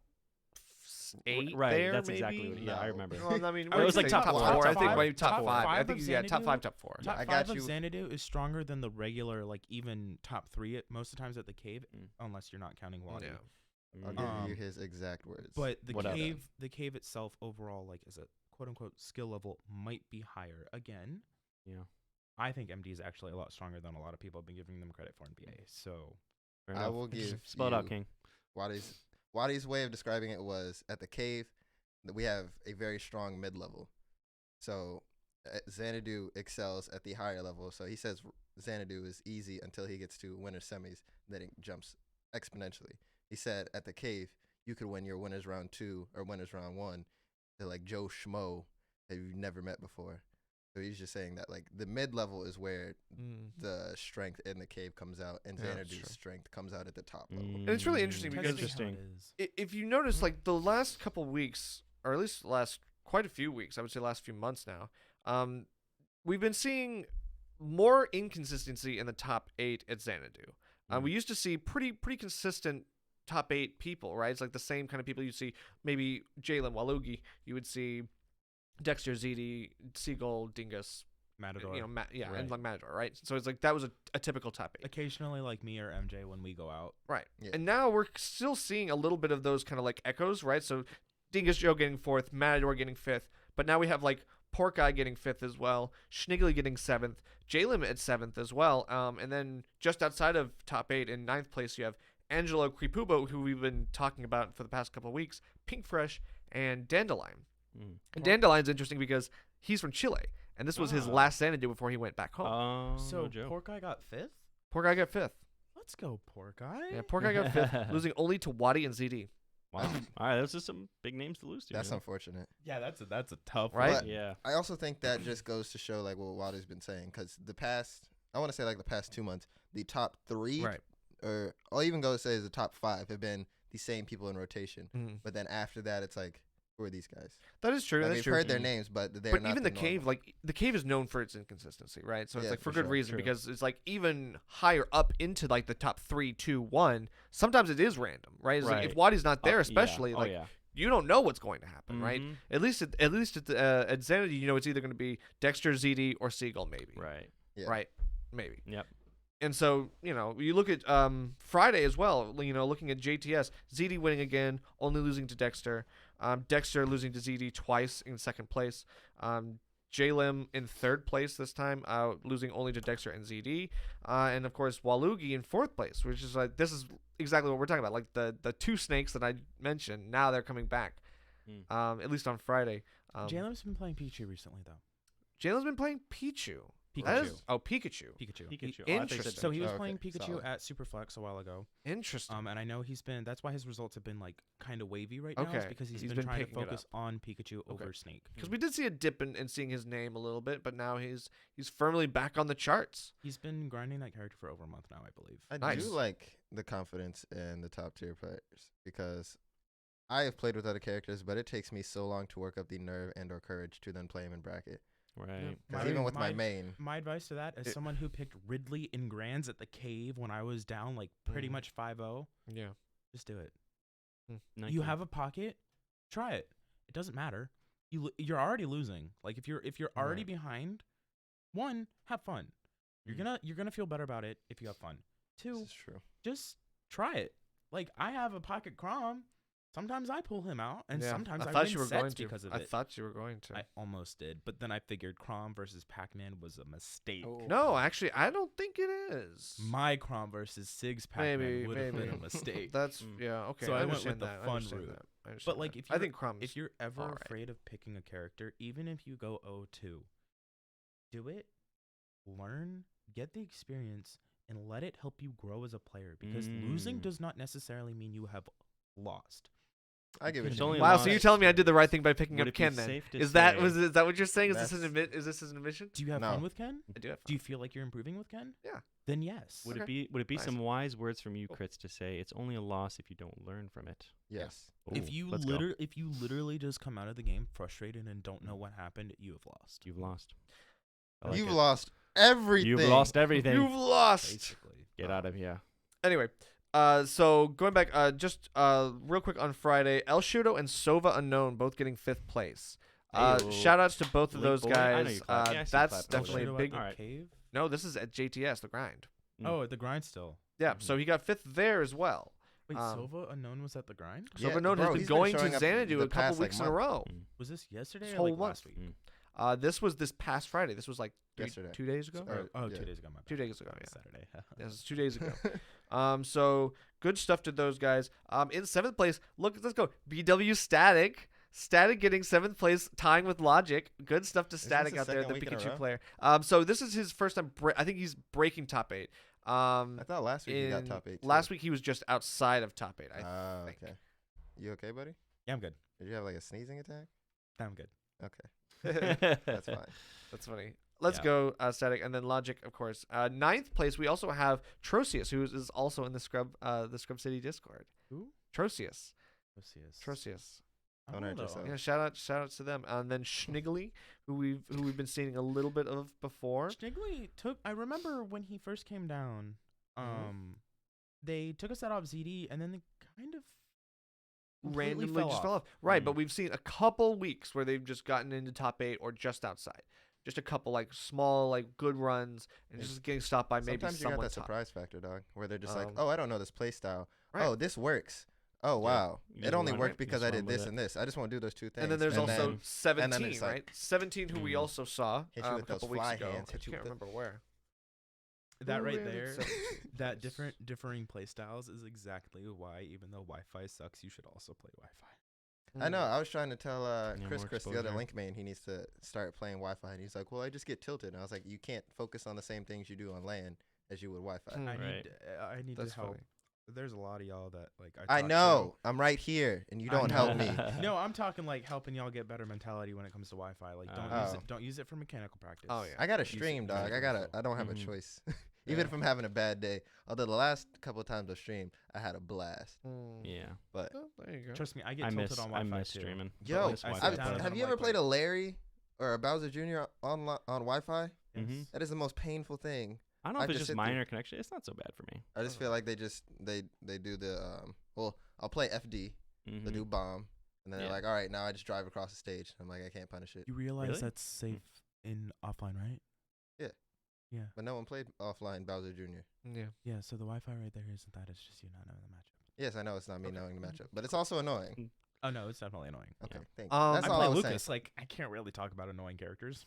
Speaker 3: 8
Speaker 2: Right,
Speaker 3: there,
Speaker 2: that's
Speaker 3: maybe?
Speaker 2: exactly what. Yeah, I
Speaker 1: No.
Speaker 2: remember.
Speaker 3: Well, I mean,
Speaker 2: It was like top
Speaker 3: four.
Speaker 1: four.
Speaker 3: I think
Speaker 1: Top
Speaker 3: maybe top
Speaker 4: five.
Speaker 3: five. I
Speaker 4: Top
Speaker 3: think
Speaker 4: five
Speaker 3: yeah,
Speaker 4: of
Speaker 3: top 5,
Speaker 4: Xanadu?
Speaker 3: top 4.
Speaker 4: Top
Speaker 1: I
Speaker 4: 5
Speaker 1: got
Speaker 4: of
Speaker 1: you.
Speaker 4: Xanadu is stronger than the regular, like even top 3 at most of the times at the cave,
Speaker 2: Mm.
Speaker 4: unless you're not counting Wadi.
Speaker 3: Yeah.
Speaker 1: I'll
Speaker 2: Mm.
Speaker 1: give you
Speaker 4: Um,
Speaker 1: his exact words.
Speaker 4: But the
Speaker 2: Whatever.
Speaker 4: cave itself overall, like as a quote unquote skill level, might be higher. Again,
Speaker 2: Yeah.
Speaker 4: I think MD is actually a lot stronger than a lot of people have been giving them credit for in BA. So
Speaker 2: Fair
Speaker 1: I
Speaker 2: enough.
Speaker 1: will give
Speaker 2: Spell it out,
Speaker 1: you
Speaker 2: King.
Speaker 1: Wadi's way of describing it was at the cave that we have a very strong mid level. So Xanadu excels at the higher level. So he says Xanadu is easy until he gets to winner semis, then it jumps exponentially. He said at the cave you could win your winners round 2 or winners round 1 to like Joe Schmo that you've never met before. So he's just saying that like the mid level is where the strength in the cave comes out, and
Speaker 3: Yeah, that's
Speaker 1: Xanadu's
Speaker 3: true.
Speaker 1: strength comes out at the top level.
Speaker 3: And it's really interesting
Speaker 2: Mm,
Speaker 3: because-
Speaker 4: Testing how
Speaker 2: interesting.
Speaker 4: it is.
Speaker 3: If you notice, like the last couple weeks, or at least last quite a few weeks, I would say last few months now, we've been seeing more inconsistency in the top 8 at Xanadu. We used to see pretty consistent top 8 people, right? It's like the same kind of people you see. Maybe Jalen Waluigi, you would see Dexter, ZD, Seagull, Dingus,
Speaker 4: Matador.
Speaker 3: and
Speaker 2: Right.
Speaker 3: like Matador, right? So it's like that was a typical top 8.
Speaker 4: Occasionally, like me or MJ when we go out.
Speaker 3: Right.
Speaker 1: Yeah.
Speaker 3: And now we're still seeing a little bit of those kind of like echoes, right? So Dingus Joe getting 4th, Matador getting 5th, but now we have like Pork Eye getting 5th as well, Schniggly getting 7th, J-Lim at 7th as well. And then just outside of top 8 in 9th place, you have Angelo Kripubo, who we've been talking about for the past couple of weeks, Pink Fresh, and Dandelion.
Speaker 2: Mm.
Speaker 3: And Dandelion's interesting because he's from Chile, and this was his
Speaker 2: Ah.
Speaker 3: last Xanadu before he went back home.
Speaker 2: Oh,
Speaker 4: So
Speaker 2: no joke.
Speaker 4: Pork Eye got 5th.
Speaker 3: Pork Eye got 5th.
Speaker 4: Let's go, Pork Eye.
Speaker 3: Yeah, Pork Eye got 5th, losing only to Wadi and ZD.
Speaker 2: Wow. All right, those are some big names to lose to.
Speaker 1: That's
Speaker 2: man.
Speaker 1: unfortunate.
Speaker 4: Yeah, that's a tough
Speaker 3: Right?
Speaker 1: But
Speaker 2: Yeah.
Speaker 1: I also think that just goes to show like what Wadi's been saying, because I want to say like the past 2 months, the top 3,
Speaker 3: Right.
Speaker 1: or I'll even go say the top 5 have been the same people in rotation.
Speaker 3: Mhm.
Speaker 1: But then after that, it's like, who are these guys?
Speaker 3: That is true.
Speaker 1: Like,
Speaker 3: That's
Speaker 1: we've
Speaker 3: true.
Speaker 1: heard their
Speaker 2: Mm.
Speaker 1: names, but they're
Speaker 3: But
Speaker 1: not
Speaker 3: even the cave,
Speaker 1: normal.
Speaker 3: like the cave is known for its inconsistency, right? So it's
Speaker 1: Yeah,
Speaker 3: like for
Speaker 1: for
Speaker 3: good
Speaker 1: sure.
Speaker 3: reason
Speaker 2: True.
Speaker 3: because it's like even higher up into like the top 3, 2, 1. Sometimes it is random, right? It's like if
Speaker 2: Right.
Speaker 3: Wadi's not there,
Speaker 2: Yeah.
Speaker 3: especially
Speaker 2: Oh,
Speaker 3: like
Speaker 2: yeah.
Speaker 3: you don't know what's going to happen, right?
Speaker 2: Mhm.
Speaker 3: At least at Xanadu, you know it's either going to be Dexter, ZD, or Seagull, maybe.
Speaker 2: Right.
Speaker 1: Yeah.
Speaker 3: Right. Maybe.
Speaker 2: Yep.
Speaker 3: And so, you look at Friday as well, looking at JTS, ZD winning again, only losing to Dexter. Dexter losing to ZD twice in 2nd place. J-Lim in 3rd place this time, losing only to Dexter and ZD. And, of course, Waluigi in 4th place, which is like, this is exactly what we're talking about. Like, the 2 snakes that I mentioned, now they're coming back, at least on Friday.
Speaker 4: Jalen's been playing Pichu recently, though.
Speaker 3: Jalen's been playing Pichu.
Speaker 4: Pikachu.
Speaker 3: That is- Pikachu.
Speaker 4: Pikachu.
Speaker 2: Pikachu.
Speaker 3: He-
Speaker 2: Oh, I thought you said
Speaker 3: Interesting.
Speaker 4: So he was
Speaker 1: Oh, okay.
Speaker 4: playing Pikachu
Speaker 1: Solid.
Speaker 4: at Superflex a while ago.
Speaker 3: Interesting.
Speaker 4: And I know that's why his results have been like kind of wavy right now. Is
Speaker 3: Okay.
Speaker 4: because
Speaker 3: He's
Speaker 4: he's
Speaker 3: been
Speaker 4: been trying to
Speaker 3: picking it
Speaker 4: focus on Pikachu
Speaker 3: Okay.
Speaker 4: over Snake.
Speaker 3: Because we did see a dip in seeing his name a little bit, but now he's firmly back on the charts.
Speaker 4: He's been grinding that character for over a month now, I believe.
Speaker 1: I
Speaker 3: Nice.
Speaker 1: do like the confidence in the top tier players, because I have played with other characters, but it takes me so long to work up the nerve and or courage to then play him in bracket.
Speaker 2: Right.
Speaker 1: Because
Speaker 4: My-
Speaker 1: even with my
Speaker 4: my-
Speaker 1: main,
Speaker 4: My advice to that, as someone who picked Ridley in Grands at the cave when I was down like pretty
Speaker 3: Mhm.
Speaker 4: much 5-0,
Speaker 3: Yeah.
Speaker 4: just do it.
Speaker 2: Nice
Speaker 4: You
Speaker 2: one.
Speaker 4: have a pocket, try it. It doesn't matter. You're already losing. Like if you're already
Speaker 1: Right.
Speaker 4: behind, one, have fun. You're gonna feel better about it if you have fun.
Speaker 1: this
Speaker 4: Two,
Speaker 1: is true.
Speaker 4: just try it. Like I have a pocket Crom. Sometimes I pull him out, and
Speaker 3: Yeah.
Speaker 4: sometimes I
Speaker 3: thought
Speaker 4: win
Speaker 3: you were
Speaker 4: sets
Speaker 3: going to.
Speaker 4: because of
Speaker 3: I
Speaker 4: it.
Speaker 3: thought you were going to.
Speaker 4: I almost did, but then I figured Crom versus Pac-Man was a mistake.
Speaker 2: Oh.
Speaker 3: No, actually, I don't think it is.
Speaker 4: My Crom versus Sig's Pac-Man
Speaker 3: Maybe,
Speaker 4: would have been
Speaker 3: maybe.
Speaker 4: a mistake.
Speaker 3: That's
Speaker 2: Mm.
Speaker 3: yeah. Okay,
Speaker 4: So
Speaker 3: I
Speaker 4: I went
Speaker 3: understand
Speaker 4: with the
Speaker 3: that. I
Speaker 4: fun
Speaker 3: understand
Speaker 4: route.
Speaker 3: that. I understand
Speaker 4: But like
Speaker 3: that.
Speaker 4: if
Speaker 3: I
Speaker 4: you're
Speaker 3: think Crumb's.
Speaker 4: if you're ever
Speaker 3: alright.
Speaker 4: afraid of picking a character, even if you go 0-2, do it, learn, get the experience, and let it help you grow as a player. Because losing
Speaker 2: Mm.
Speaker 4: does not necessarily mean you have lost.
Speaker 1: I give it.
Speaker 2: It's
Speaker 1: to you.
Speaker 2: only
Speaker 3: Wow,
Speaker 2: lost-
Speaker 3: so you're telling me I did the right thing by picking
Speaker 2: Would
Speaker 3: up
Speaker 2: it be
Speaker 3: Ken then?
Speaker 2: safe to
Speaker 3: Is that
Speaker 2: say-
Speaker 3: what you're saying? Is this
Speaker 1: That's-
Speaker 3: an admission?
Speaker 4: Do you have
Speaker 1: No.
Speaker 4: fun with Ken?
Speaker 3: I do have
Speaker 4: Do you feel like you're improving with Ken?
Speaker 3: Yeah.
Speaker 4: Then yes.
Speaker 2: Would
Speaker 3: Okay.
Speaker 2: it be
Speaker 3: Nice.
Speaker 2: some wise words from you,
Speaker 3: Cool.
Speaker 2: Crits, to say it's only a loss if you don't learn from it?
Speaker 1: Yes.
Speaker 4: If
Speaker 2: Ooh,
Speaker 4: you
Speaker 2: let's go.
Speaker 4: if you literally just come out of the game frustrated and don't know what happened, you have lost.
Speaker 2: You've lost. I like
Speaker 1: You've
Speaker 2: it.
Speaker 1: lost everything.
Speaker 2: You've lost everything.
Speaker 3: You've lost.
Speaker 4: Basically.
Speaker 2: Get out of here.
Speaker 3: Anyway, so going back, just real quick on Friday, El Shudo and Sova Unknown both getting 5th place.
Speaker 2: Ayo.
Speaker 3: Shout outs to both of
Speaker 2: Link
Speaker 3: those
Speaker 2: boy. I know
Speaker 3: guys.
Speaker 2: you clap. Yeah, I see
Speaker 3: That's
Speaker 2: clap.
Speaker 3: definitely a
Speaker 4: Should have
Speaker 3: big.
Speaker 4: at the
Speaker 2: Alright.
Speaker 4: cave.
Speaker 3: No, this is at JTS, the grind.
Speaker 2: Mm.
Speaker 4: Oh, at the grind still.
Speaker 3: Yeah,
Speaker 2: Mhm.
Speaker 3: so he got 5th there as well.
Speaker 4: Wait,
Speaker 3: Um,
Speaker 4: Sova Unknown was at the grind?
Speaker 1: Yeah,
Speaker 3: Sova Unknown
Speaker 1: bro,
Speaker 3: has been
Speaker 1: he's been
Speaker 3: going to
Speaker 1: showing up
Speaker 3: Xanadu
Speaker 1: the
Speaker 3: a couple
Speaker 1: past, like,
Speaker 3: weeks in a
Speaker 1: month.
Speaker 3: row.
Speaker 2: Mm.
Speaker 4: Was this yesterday
Speaker 3: This
Speaker 4: or
Speaker 3: whole
Speaker 4: like last week?
Speaker 2: Mm.
Speaker 3: This was this past Friday. This was like
Speaker 1: Yesterday.
Speaker 3: 2 days ago.
Speaker 1: Or-
Speaker 4: Oh,
Speaker 1: yeah.
Speaker 4: 2 days ago. My bad.
Speaker 3: 2 days ago, yeah.
Speaker 4: Saturday.
Speaker 3: Yes, it's 2 days ago. So good stuff to those guys. In 7th place, let's go. BW Static. Static getting 7th place, tying with Logic. Good stuff to
Speaker 1: Isn't
Speaker 3: Static
Speaker 1: this
Speaker 3: out
Speaker 1: the
Speaker 3: there,
Speaker 1: second
Speaker 3: the
Speaker 1: week in a
Speaker 3: Pikachu
Speaker 1: row?
Speaker 3: player. So this is his first time. I think he's breaking top 8.
Speaker 1: I thought last week you got
Speaker 3: in-
Speaker 1: top 8.
Speaker 3: Last week he was just outside of top 8.
Speaker 1: Oh,
Speaker 3: think.
Speaker 1: okay. You okay, buddy?
Speaker 4: Yeah, I'm good.
Speaker 1: Did you have like a sneezing attack?
Speaker 4: I'm good.
Speaker 1: Okay, that's fine.
Speaker 3: That's funny. Let's
Speaker 4: Yeah.
Speaker 3: go Static, and then Logic, of course. 9th place, we also have Trocius, who is also in the Scrub City Discord.
Speaker 4: Who?
Speaker 3: Trocius.
Speaker 4: Trocius.
Speaker 3: Trocius.
Speaker 4: I
Speaker 1: Don't
Speaker 4: don't
Speaker 1: hurt
Speaker 4: know.
Speaker 1: yourself.
Speaker 3: Yeah, shout outs to them. And then Schniggly, who we've been seeing a little bit of before.
Speaker 4: Schniggly took. I remember when he first came down.
Speaker 3: Mhm.
Speaker 4: They took us out of ZD, and then they kind of completely
Speaker 3: Randomly just fell off. Right, but we've seen a couple weeks where they've just gotten into top 8 or just outside. Just a couple like small like good runs and
Speaker 1: Yeah.
Speaker 3: just getting stopped by maybe
Speaker 1: Sometimes you got
Speaker 3: someone
Speaker 1: that
Speaker 3: top.
Speaker 1: surprise factor, dog, where they're just like,
Speaker 3: Um,
Speaker 1: "Oh, I don't know this play style.
Speaker 3: Right.
Speaker 1: Oh, this works. Oh, wow.
Speaker 2: You
Speaker 1: It
Speaker 2: just
Speaker 1: only
Speaker 2: run
Speaker 1: worked
Speaker 2: it. You
Speaker 1: because
Speaker 2: just
Speaker 1: I
Speaker 2: run
Speaker 1: did
Speaker 2: with
Speaker 1: this
Speaker 2: it.
Speaker 1: and this. I just want to do those two things."
Speaker 3: And then there's also
Speaker 1: then
Speaker 3: 17,
Speaker 1: it's like-
Speaker 3: right? 17, who we
Speaker 2: Mhm.
Speaker 3: also saw
Speaker 1: Hit you
Speaker 3: a
Speaker 1: with those
Speaker 3: couple weeks
Speaker 1: fly
Speaker 3: ago.
Speaker 1: hands,
Speaker 3: I
Speaker 1: hit you
Speaker 3: can't
Speaker 1: with the-
Speaker 3: remember where.
Speaker 4: that
Speaker 3: Who
Speaker 4: right
Speaker 3: ran at
Speaker 4: there.
Speaker 3: 17?
Speaker 4: That differing play styles is exactly why, even though Wi-Fi sucks, you should also play Wi-Fi.
Speaker 1: I know. I was trying to tell Chris,
Speaker 2: more
Speaker 1: the other
Speaker 2: exposure.
Speaker 1: Link main, he needs to start playing Wi-Fi, and he's like, "Well, I just get tilted." And I was like, "You can't focus on the same things you do on LAN as you would Wi-Fi."
Speaker 3: Mm.
Speaker 4: I need
Speaker 3: That's
Speaker 4: to help.
Speaker 3: funny.
Speaker 4: There's a lot of y'all that like
Speaker 1: I
Speaker 4: talk
Speaker 1: know. I'm right here, and you don't help me.
Speaker 4: to. No, I'm talking like helping y'all get better mentality when it comes to Wi-Fi. Like
Speaker 1: Oh.
Speaker 4: don't use it for mechanical practice.
Speaker 3: Oh, yeah.
Speaker 1: I gotta
Speaker 4: Use it
Speaker 1: stream,
Speaker 4: for
Speaker 1: dog.
Speaker 4: physical.
Speaker 1: I don't have
Speaker 2: Mhm.
Speaker 1: a choice. Even
Speaker 4: Yeah.
Speaker 1: if I'm having a bad day. Although the last couple of times I streamed, I had a blast.
Speaker 3: Mm.
Speaker 2: Yeah.
Speaker 1: But
Speaker 3: Oh, there you go.
Speaker 4: Trust me, I get
Speaker 2: I
Speaker 4: tilted
Speaker 2: miss
Speaker 4: on
Speaker 2: I
Speaker 4: Wi-Fi
Speaker 2: miss
Speaker 4: too.
Speaker 2: streaming.
Speaker 1: yo,
Speaker 2: Miss
Speaker 4: I
Speaker 2: Wi-Fi
Speaker 4: sit down and
Speaker 1: have
Speaker 4: I'm
Speaker 1: you ever
Speaker 4: like,
Speaker 1: played a Larry or a Bowser Jr. on Wi-Fi?
Speaker 4: Yes.
Speaker 2: Mhm.
Speaker 1: That is the most painful thing.
Speaker 2: I don't know
Speaker 1: I
Speaker 2: if it's
Speaker 1: just
Speaker 2: just
Speaker 1: sit
Speaker 2: minor connection. It's not so bad for me.
Speaker 1: I just feel like they do the well, I'll play FD, they
Speaker 2: Mhm.
Speaker 1: do bomb, and then they're
Speaker 2: Yeah.
Speaker 1: like, all right, now I just drive across the stage. I'm like, I can't punish it.
Speaker 4: You realize
Speaker 2: Really?
Speaker 4: that's safe in offline, right?
Speaker 1: But no one played offline Bowser Jr.
Speaker 3: Yeah.
Speaker 4: Yeah. So the Wi-Fi right there isn't that. It's just you not knowing the matchup.
Speaker 1: Yes, I know it's not me
Speaker 4: Okay.
Speaker 1: knowing the matchup, but it's also annoying.
Speaker 4: Oh no, it's definitely annoying.
Speaker 1: Okay,
Speaker 2: Yeah.
Speaker 1: thank
Speaker 3: Um,
Speaker 1: you. That's
Speaker 4: I
Speaker 1: all
Speaker 4: play
Speaker 1: I was
Speaker 4: Lucas.
Speaker 1: saying.
Speaker 4: Like I can't really talk about annoying characters.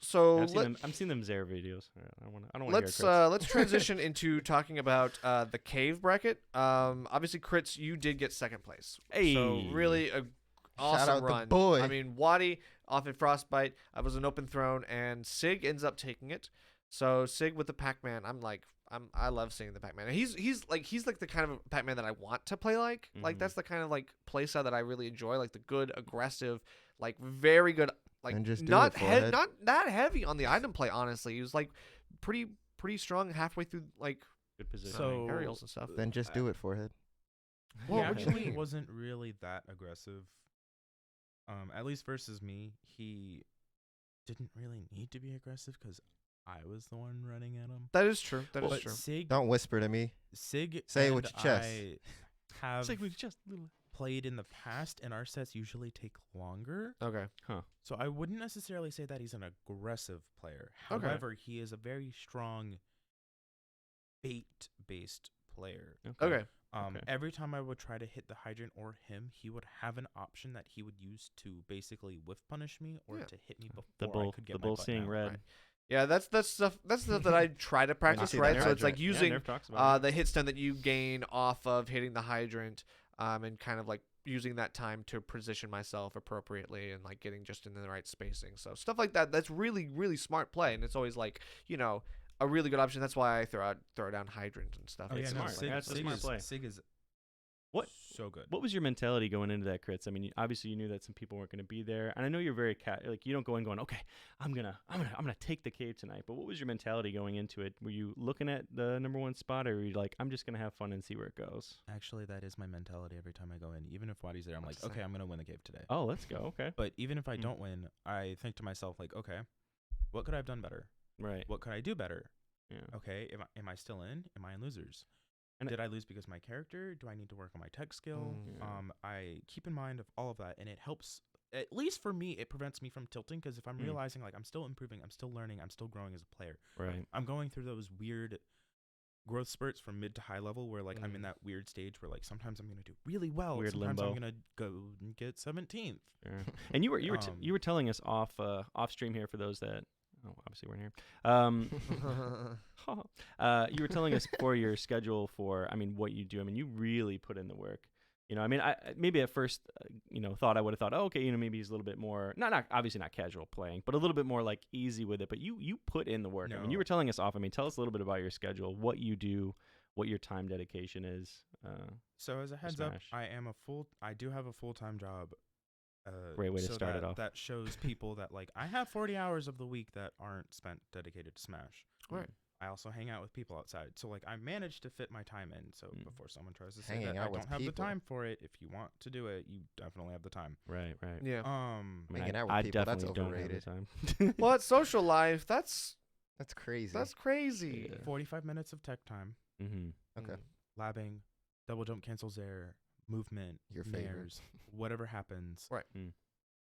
Speaker 3: So
Speaker 2: I've seen them Zare videos. I don't want to hear
Speaker 3: let's
Speaker 2: crits.
Speaker 3: let's transition into talking about the cave bracket. Obviously, Crits, you did get 2nd place. So
Speaker 2: Hey.
Speaker 3: really a awesome
Speaker 1: out the
Speaker 3: run.
Speaker 1: boy.
Speaker 3: I mean, Wadi off at Frostbite. I was an open throne, and Sig ends up taking it. So Sig with the Pac-Man. I love seeing the Pac-Man. And he's like the kind of Pac-Man that I want to play like. Like
Speaker 2: Mhm.
Speaker 3: that's the kind of like play style that I really enjoy. Like the good, aggressive, like very good. Like
Speaker 1: And just do
Speaker 3: not
Speaker 1: it, forehead.
Speaker 3: not that heavy on the item play. Honestly, he was like pretty strong halfway through like
Speaker 2: Good position.
Speaker 4: So-
Speaker 3: aerials and stuff.
Speaker 1: Then just do it, forehead.
Speaker 4: He
Speaker 3: What would you
Speaker 4: actually
Speaker 3: mean?
Speaker 4: wasn't really that aggressive. At least versus me, he didn't really need to be aggressive because I was the one running at him.
Speaker 3: That is true. That is
Speaker 4: But
Speaker 3: true.
Speaker 1: Don't whisper to me.
Speaker 4: Sig
Speaker 1: Say it
Speaker 4: and
Speaker 1: with your chest.
Speaker 4: I have
Speaker 2: It's like we just little.
Speaker 4: played in the past, and our sets usually take longer.
Speaker 3: Okay.
Speaker 4: So I wouldn't necessarily say that he's an aggressive player.
Speaker 3: Okay.
Speaker 4: However, he is a very strong bait-based player.
Speaker 3: Okay.
Speaker 2: Okay.
Speaker 4: Every time I would try to hit the hydrant or him, he would have an option that he would use to basically whiff punish me or
Speaker 3: Yeah.
Speaker 4: to hit me before
Speaker 2: The
Speaker 4: I
Speaker 2: bull,
Speaker 4: could get
Speaker 2: the
Speaker 4: my
Speaker 2: bull
Speaker 4: butt
Speaker 2: seeing
Speaker 4: down.
Speaker 2: red.
Speaker 3: Right. Yeah, that's stuff that I try to practice,
Speaker 1: see
Speaker 3: right?
Speaker 1: that
Speaker 3: So it's like
Speaker 1: hydrant.
Speaker 3: using
Speaker 2: Nerf talks about it.
Speaker 3: the hit stun that you gain off of hitting the hydrant, and kind of like using that time to position myself appropriately and like getting just in the right spacing. So stuff like that. That's really really smart play, and it's always like a really good option. That's why I throw down hydrant and stuff.
Speaker 4: Oh,
Speaker 2: It's
Speaker 4: yeah, no,
Speaker 2: smart.
Speaker 4: Sig,
Speaker 2: That's a
Speaker 4: Sig
Speaker 2: smart
Speaker 4: is,
Speaker 2: play.
Speaker 4: Sig is
Speaker 2: What-
Speaker 4: so good.
Speaker 2: What was your mentality going into that crits? I mean, obviously you knew that some people weren't going to be there, and I know you're very like you don't go in going, okay, I'm gonna take the cave tonight. But what was your mentality going into it? Were you looking at the number one spot, or were you like, I'm just gonna have fun and see where it goes?
Speaker 4: Actually, that is my mentality every time I go in. Even if Wadi's there, I'm like,
Speaker 3: That's
Speaker 4: okay, I'm going to win the cave today.
Speaker 2: Oh, let's go. Okay,
Speaker 4: But even if I
Speaker 2: Mm.
Speaker 4: don't win, I think to myself, like, okay, what could I have done better?
Speaker 2: right.
Speaker 4: What could I do better?
Speaker 2: Yeah.
Speaker 4: Okay, am I still in? Am I in losers?
Speaker 2: And
Speaker 4: Did I lose because of my character? Do I need to work on my tech skill?
Speaker 2: Yeah.
Speaker 4: I keep in mind of all of that, and it helps. At least for me, it prevents me from tilting because if I'm
Speaker 2: Mm.
Speaker 4: realizing like I'm still improving, I'm still learning, I'm still growing as a player.
Speaker 2: Right.
Speaker 4: I'm going through those weird growth spurts from mid to high level where like I'm in
Speaker 3: Mm.
Speaker 4: that weird stage where like sometimes I'm gonna do really well,
Speaker 2: Weird
Speaker 4: sometimes
Speaker 2: limbo.
Speaker 4: I'm gonna go and get 17th.
Speaker 2: Sure. And you were
Speaker 4: Um,
Speaker 2: you were telling us off stream here for those that obviously weren't here. You were telling us for your schedule for what you do. I mean, you really put in the work. I maybe at first thought I would have thought, oh, okay, maybe he's a little bit more not obviously not casual playing, but a little bit more like easy with it. But you put in the work. I mean, you
Speaker 4: No.
Speaker 2: were telling us off. I mean, tell us a little bit about your schedule, what you do, what your time dedication is.
Speaker 4: So as a heads up,
Speaker 2: Smash.
Speaker 4: I do have a full-time job.
Speaker 2: Great way to
Speaker 4: so
Speaker 2: start it
Speaker 4: that,
Speaker 2: off.
Speaker 4: That shows people that like I have 40 hours of the week that aren't spent dedicated to Smash.
Speaker 3: Right.
Speaker 4: I also hang out with people outside. So like I managed to fit my time in. So
Speaker 2: Mm.
Speaker 4: before someone tries to say
Speaker 1: Hanging
Speaker 4: that I
Speaker 1: out with
Speaker 4: don't have the
Speaker 1: people.
Speaker 4: time for it, if you want to do it, you definitely have the time.
Speaker 2: Right.
Speaker 3: Yeah.
Speaker 2: I mean,
Speaker 1: Hanging
Speaker 2: I,
Speaker 1: out with
Speaker 2: I
Speaker 1: people, that's
Speaker 2: definitely don't have the time.
Speaker 3: Well, it's social life. That's
Speaker 1: crazy.
Speaker 3: crazy.
Speaker 2: Yeah.
Speaker 4: 45 minutes of tech time,
Speaker 2: Mm-hmm.
Speaker 1: Okay.
Speaker 4: labbing, double jump cancels air, movement,
Speaker 1: Your favorite.
Speaker 4: nairs, whatever happens.
Speaker 3: Right.
Speaker 2: Mm.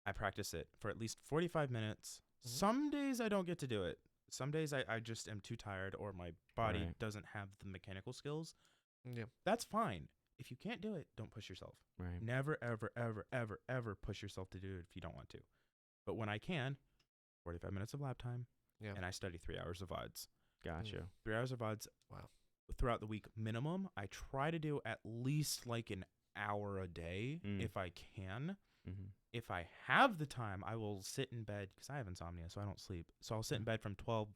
Speaker 4: I practice it for at least 45 minutes.
Speaker 3: Mhm.
Speaker 4: Some days I don't get to do it. Some days I just am too tired or my body
Speaker 2: Right.
Speaker 4: doesn't have the mechanical skills.
Speaker 3: Yeah.
Speaker 4: That's fine. If you can't do it, don't push yourself.
Speaker 2: Right.
Speaker 4: Never, ever, ever, ever, ever push yourself to do it if you don't want to. But when I can, 45 minutes of lab time,
Speaker 3: Yeah.
Speaker 4: and I study 3 hours of VODs.
Speaker 2: Gotcha.
Speaker 4: 3 hours of VODs
Speaker 3: Wow.
Speaker 4: throughout the week minimum. I try to do at least like an hour a day
Speaker 2: Mm.
Speaker 4: if I can.
Speaker 2: Mm-hmm.
Speaker 4: If I have the time, I will sit in bed because I have insomnia, so I don't sleep. So I'll sit in bed from 12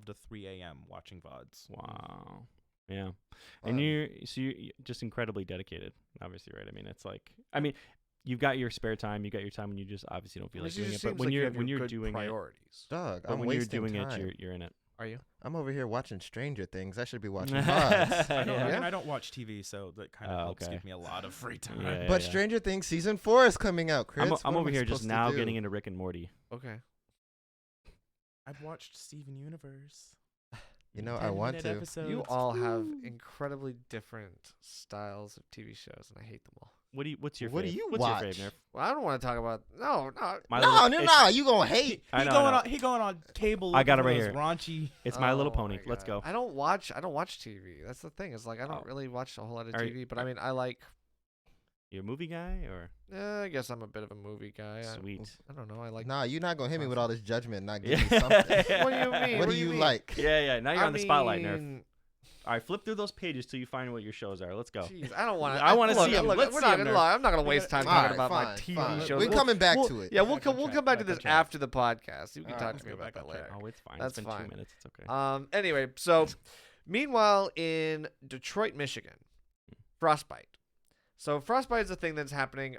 Speaker 4: to 3 a.m. watching VODs.
Speaker 2: Wow. Yeah.
Speaker 1: Wow.
Speaker 2: And you're just incredibly dedicated, obviously, right? I mean, it's like, you've got your spare time, you got your time when you just obviously don't feel like
Speaker 3: It
Speaker 2: doing
Speaker 3: just
Speaker 2: it. But
Speaker 3: seems
Speaker 2: when
Speaker 3: like you
Speaker 2: you're
Speaker 3: have your good
Speaker 2: doing
Speaker 3: priorities.
Speaker 1: Dog,
Speaker 2: but
Speaker 1: I'm
Speaker 2: when you're
Speaker 1: wasting
Speaker 2: doing
Speaker 1: time.
Speaker 2: it, you're in it.
Speaker 3: Are you?
Speaker 1: I'm over here watching Stranger Things. I should be watching VODs.
Speaker 4: I
Speaker 2: Yeah.
Speaker 4: mean, I don't watch TV, so that kind of
Speaker 2: Oh,
Speaker 4: helps
Speaker 2: okay.
Speaker 4: give me a lot of free time.
Speaker 2: Yeah,
Speaker 1: But
Speaker 2: yeah.
Speaker 1: Stranger Things season 4 is coming out, Chris.
Speaker 2: I'm
Speaker 1: What am
Speaker 2: over
Speaker 1: I
Speaker 2: here just
Speaker 1: supposed to
Speaker 2: now
Speaker 1: do?
Speaker 2: getting into Rick and Morty.
Speaker 3: Okay.
Speaker 4: I've watched Steven Universe.
Speaker 1: You know, I want
Speaker 4: 10-minute
Speaker 1: to.
Speaker 4: episodes.
Speaker 3: You all have
Speaker 4: Woo.
Speaker 3: incredibly different styles of TV shows, and I hate them all.
Speaker 2: What's your
Speaker 1: What do
Speaker 2: fave?
Speaker 1: you
Speaker 2: What's
Speaker 1: watch?
Speaker 2: your fave, Nerf?
Speaker 3: Well, I don't want to talk about. No.
Speaker 2: My
Speaker 1: No,
Speaker 2: Little-
Speaker 1: no,
Speaker 2: it's-
Speaker 1: no. You gonna hate.
Speaker 2: I
Speaker 4: He
Speaker 2: know,
Speaker 4: going
Speaker 2: I know.
Speaker 4: on. He going on cable.
Speaker 2: I got it
Speaker 4: looking
Speaker 2: right
Speaker 4: for those Raunchy.
Speaker 2: It's My Little
Speaker 3: Oh
Speaker 2: Pony.
Speaker 3: my
Speaker 2: Let's
Speaker 3: God.
Speaker 2: go.
Speaker 3: I don't watch TV. That's the thing. It's like I don't
Speaker 2: Oh.
Speaker 3: really watch a whole lot of
Speaker 2: Are-
Speaker 3: TV, but I mean, I like.
Speaker 2: You a movie guy or
Speaker 3: I guess I'm a bit of a movie guy.
Speaker 2: sweet?
Speaker 3: I don't know. I like.
Speaker 1: Nah, you're not gonna hit me with all this judgment. Not
Speaker 2: Yeah.
Speaker 1: give me something.
Speaker 3: What do you mean?
Speaker 1: What do you
Speaker 3: mean?
Speaker 1: like?
Speaker 2: Yeah. Now you're on the spotlight, Nerf.
Speaker 3: mean,
Speaker 2: All right, flip through those pages till you find what your shows are. Let's go.
Speaker 3: Jeez, I don't want to.
Speaker 2: I wanna
Speaker 3: look,
Speaker 2: see 'em.
Speaker 3: look,
Speaker 2: Let's
Speaker 3: we're
Speaker 2: see
Speaker 3: not
Speaker 2: 'em,
Speaker 3: gonna
Speaker 2: Nerf.
Speaker 3: lie. I'm not gonna waste time
Speaker 1: All
Speaker 3: talking
Speaker 1: right,
Speaker 3: about my
Speaker 1: fine,
Speaker 3: TV
Speaker 1: fine.
Speaker 3: shows.
Speaker 1: We're
Speaker 3: We'll-
Speaker 1: coming back
Speaker 3: we'll-
Speaker 1: to it.
Speaker 3: Yeah,
Speaker 4: Back on
Speaker 3: we'll
Speaker 4: track,
Speaker 3: come back to
Speaker 4: back on
Speaker 3: this
Speaker 4: track.
Speaker 3: after the podcast. You can
Speaker 1: All
Speaker 3: talk
Speaker 1: right,
Speaker 3: to me
Speaker 4: let's go
Speaker 3: about
Speaker 4: back
Speaker 3: that
Speaker 4: on track.
Speaker 3: later.
Speaker 2: Oh, it's fine.
Speaker 3: That's
Speaker 2: it's been
Speaker 3: fine.
Speaker 2: 2 minutes. It's okay.
Speaker 3: Anyway, so meanwhile in Detroit, Michigan, Frostbite. So Frostbite is a thing that's happening.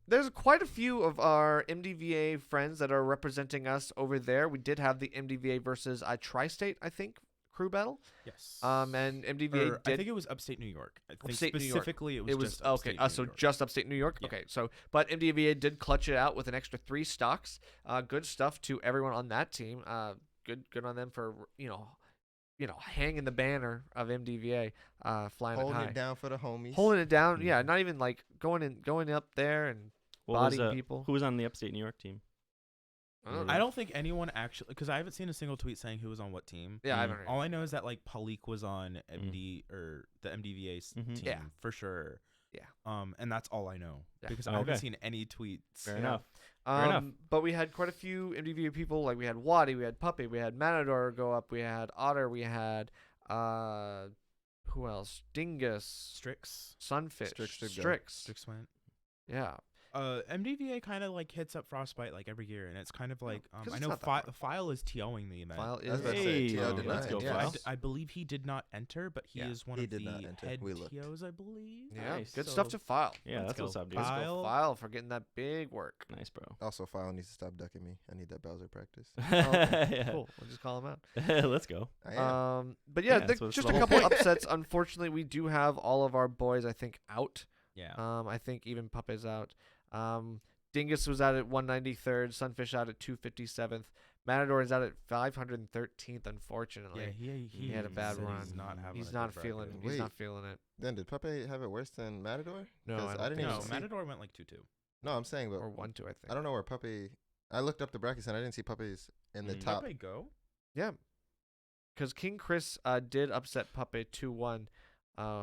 Speaker 3: There's quite a few of our MDVA friends that are representing us over there. We did have the MDVA versus Tri-State, I think, crew battle.
Speaker 4: Yes.
Speaker 3: And MDVA
Speaker 4: I
Speaker 3: did.
Speaker 4: think it was upstate New York. I think
Speaker 3: Upstate New York.
Speaker 4: specifically it was just
Speaker 3: okay.
Speaker 4: upstate New
Speaker 3: So
Speaker 4: York.
Speaker 3: just upstate New York.
Speaker 4: Yeah.
Speaker 3: Okay. So but MDVA did clutch it out with an extra 3 stocks. Good stuff to everyone on that team. Good on them for hanging the banner of MDVA, flying
Speaker 1: Holding
Speaker 3: it high,
Speaker 1: it down for the homies.
Speaker 3: holding it down.
Speaker 2: Mhm.
Speaker 3: Yeah, not even like going up there and
Speaker 2: What was,
Speaker 3: bodying people.
Speaker 2: who was on the upstate New York team?
Speaker 3: I don't
Speaker 4: I
Speaker 3: know.
Speaker 4: don't think anyone actually, because I haven't seen a single tweet saying who was on what team.
Speaker 3: Yeah, I
Speaker 2: Mm.
Speaker 3: haven't heard.
Speaker 4: All I know is that like Palik was on MD or the MDVA
Speaker 2: Mhm.
Speaker 4: team
Speaker 3: Yeah.
Speaker 4: for sure.
Speaker 3: Yeah.
Speaker 4: And that's all I know
Speaker 3: Yeah.
Speaker 4: because
Speaker 2: Oh,
Speaker 4: I haven't
Speaker 2: okay.
Speaker 4: seen any tweets.
Speaker 2: Fair
Speaker 3: Yeah.
Speaker 2: enough. Fair enough.
Speaker 3: But we had quite a few MDVA people. Like we had Wadi, we had Puppy, we had Matador go up, we had Otter, we had who else? Dingus,
Speaker 4: Strix.
Speaker 3: Sunfish,
Speaker 1: Strix did go.
Speaker 4: Strix went.
Speaker 3: Yeah.
Speaker 4: MDVA kind of like hits up Frostbite like every year, and it's kind of like
Speaker 3: 'cause
Speaker 4: I
Speaker 3: it's
Speaker 4: know
Speaker 3: not that far.
Speaker 4: File is TOing the event.
Speaker 3: File
Speaker 1: I was
Speaker 3: is
Speaker 1: about to say,
Speaker 2: Hey,
Speaker 1: T.O.
Speaker 2: let's
Speaker 1: denied,
Speaker 2: go,
Speaker 1: yeah.
Speaker 2: File.
Speaker 4: I believe he did not enter, but he
Speaker 3: Yeah,
Speaker 4: is one
Speaker 1: he
Speaker 4: of
Speaker 1: did
Speaker 4: the
Speaker 1: not enter.
Speaker 4: head
Speaker 1: We looked.
Speaker 4: TOs, I believe.
Speaker 3: Yeah,
Speaker 2: Nice.
Speaker 3: good stuff
Speaker 4: So-
Speaker 3: to File.
Speaker 2: Yeah,
Speaker 4: Let's
Speaker 2: that's
Speaker 4: go.
Speaker 2: what's up, dude.
Speaker 3: Let's go
Speaker 4: File.
Speaker 3: File for getting that big work.
Speaker 2: Nice, bro.
Speaker 1: Also, File needs to stop ducking me. I need that Bowser practice.
Speaker 3: Okay, Cool. We'll just call him out.
Speaker 2: Let's go.
Speaker 1: I am.
Speaker 3: But yeah,
Speaker 2: Yeah, that's what it's
Speaker 3: just
Speaker 2: the
Speaker 3: a
Speaker 2: whole
Speaker 3: couple
Speaker 2: point.
Speaker 3: upsets. Unfortunately, we do have all of our boys, I think, out.
Speaker 4: Yeah.
Speaker 3: I think even Puppy's out. Dingus was out at 193rd. Sunfish out at 257th. Matador is out at 513th. Unfortunately,
Speaker 4: he
Speaker 3: had a bad
Speaker 4: said
Speaker 3: run.
Speaker 4: He's not having.
Speaker 3: he's
Speaker 4: a
Speaker 3: not
Speaker 4: good
Speaker 3: feeling.
Speaker 4: bracket.
Speaker 3: He's
Speaker 1: Wait.
Speaker 3: not feeling it.
Speaker 1: Then did Pepe have it worse than Matador?
Speaker 3: No,
Speaker 1: 'Cause
Speaker 3: I don't
Speaker 1: I didn't
Speaker 3: think
Speaker 4: No,
Speaker 1: even
Speaker 3: so.
Speaker 1: see.
Speaker 4: Matador went like 2-2.
Speaker 1: No, I'm saying, but
Speaker 3: Or 1-2, I think.
Speaker 1: I don't know where Puppy. I looked up the brackets and I didn't see Puppy's in the
Speaker 2: Mm.
Speaker 1: top.
Speaker 4: Pepe go.
Speaker 3: Yeah, because King Chris did upset Puppy 2-1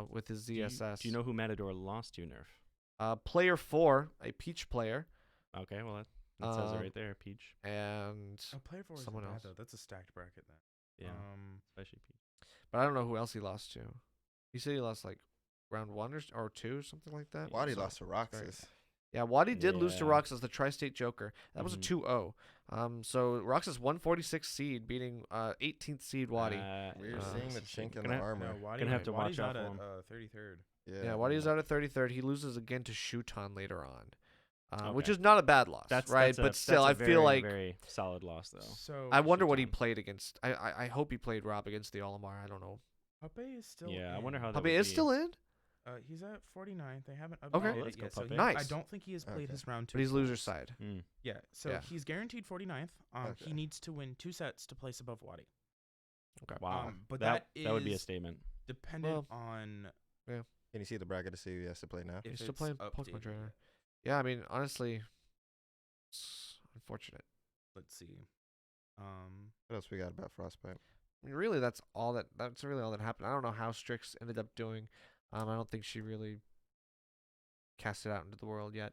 Speaker 3: with his ZSS.
Speaker 2: Do you know who Matador lost to, Nerf?
Speaker 3: Player 4, a Peach player,
Speaker 2: Okay, well, that says it right there, Peach.
Speaker 3: and
Speaker 4: Oh, player 4 is
Speaker 3: Someone
Speaker 4: bad
Speaker 3: else.
Speaker 4: though. That's a stacked bracket then.
Speaker 2: Yeah, especially Peach.
Speaker 3: but I don't know who else he lost to. He said he lost like round 1 or 2 or something like that.
Speaker 1: Wadi
Speaker 3: So-
Speaker 1: lost to Roxas.
Speaker 3: Yeah, Wadi did lose to
Speaker 2: Yeah.
Speaker 3: Roxas, the Tri-State Joker. That was a
Speaker 2: Mhm.
Speaker 3: 2-0. So Roxas 146 seed, beating 18th seed Wadi.
Speaker 1: We're
Speaker 3: Uh,
Speaker 1: seeing the chink in
Speaker 2: gonna
Speaker 1: the
Speaker 2: ha-
Speaker 1: armor.
Speaker 4: No, Wadi,
Speaker 2: Gonna have to
Speaker 4: Wadi's
Speaker 2: watch
Speaker 4: out
Speaker 2: out
Speaker 4: at
Speaker 2: for him.
Speaker 4: 33rd.
Speaker 3: Yeah, Wadi's out at 33rd. He loses again to Shuton later on, which
Speaker 2: Okay.
Speaker 3: is not a bad loss, right?
Speaker 2: That's
Speaker 3: But still, I
Speaker 2: that's a
Speaker 3: feel
Speaker 2: very,
Speaker 3: like
Speaker 2: very solid loss though.
Speaker 4: So
Speaker 3: I wonder what he
Speaker 2: Shuton.
Speaker 3: played against. I hope he played Rob against the Olimar. I don't know.
Speaker 4: Pepe is still.
Speaker 2: Yeah, I
Speaker 4: in.
Speaker 2: wonder how that
Speaker 3: Puppy
Speaker 2: would
Speaker 3: is
Speaker 2: be.
Speaker 3: still in,
Speaker 4: He's at 49th. They haven't updated
Speaker 3: Okay.
Speaker 4: it
Speaker 2: Let's go,
Speaker 4: yet. So
Speaker 2: Pepe.
Speaker 4: he- I
Speaker 3: Nice.
Speaker 4: don't think he has played
Speaker 1: Okay.
Speaker 4: his round 2.
Speaker 3: but he's loser
Speaker 4: finals.
Speaker 3: side.
Speaker 2: Mm.
Speaker 4: Yeah, so
Speaker 3: Yeah.
Speaker 4: he's guaranteed 49th.
Speaker 1: Okay.
Speaker 4: He needs to win 2 sets to place above Wadi.
Speaker 2: Wow,
Speaker 4: but
Speaker 2: that would be a
Speaker 4: is
Speaker 2: statement.
Speaker 4: Dependent on
Speaker 1: Can you see the bracket to see who he has to play now?
Speaker 4: if
Speaker 3: He's still
Speaker 4: it's
Speaker 3: playing
Speaker 4: updated
Speaker 3: Pokemon Trainer.
Speaker 4: yet.
Speaker 3: Yeah, I mean, honestly, it's unfortunate.
Speaker 4: Let's see.
Speaker 1: What else we got about Frostbite?
Speaker 3: I mean, really, that's really all that happened. I don't know how Strix ended up doing. I don't think she really cast it out into the world yet.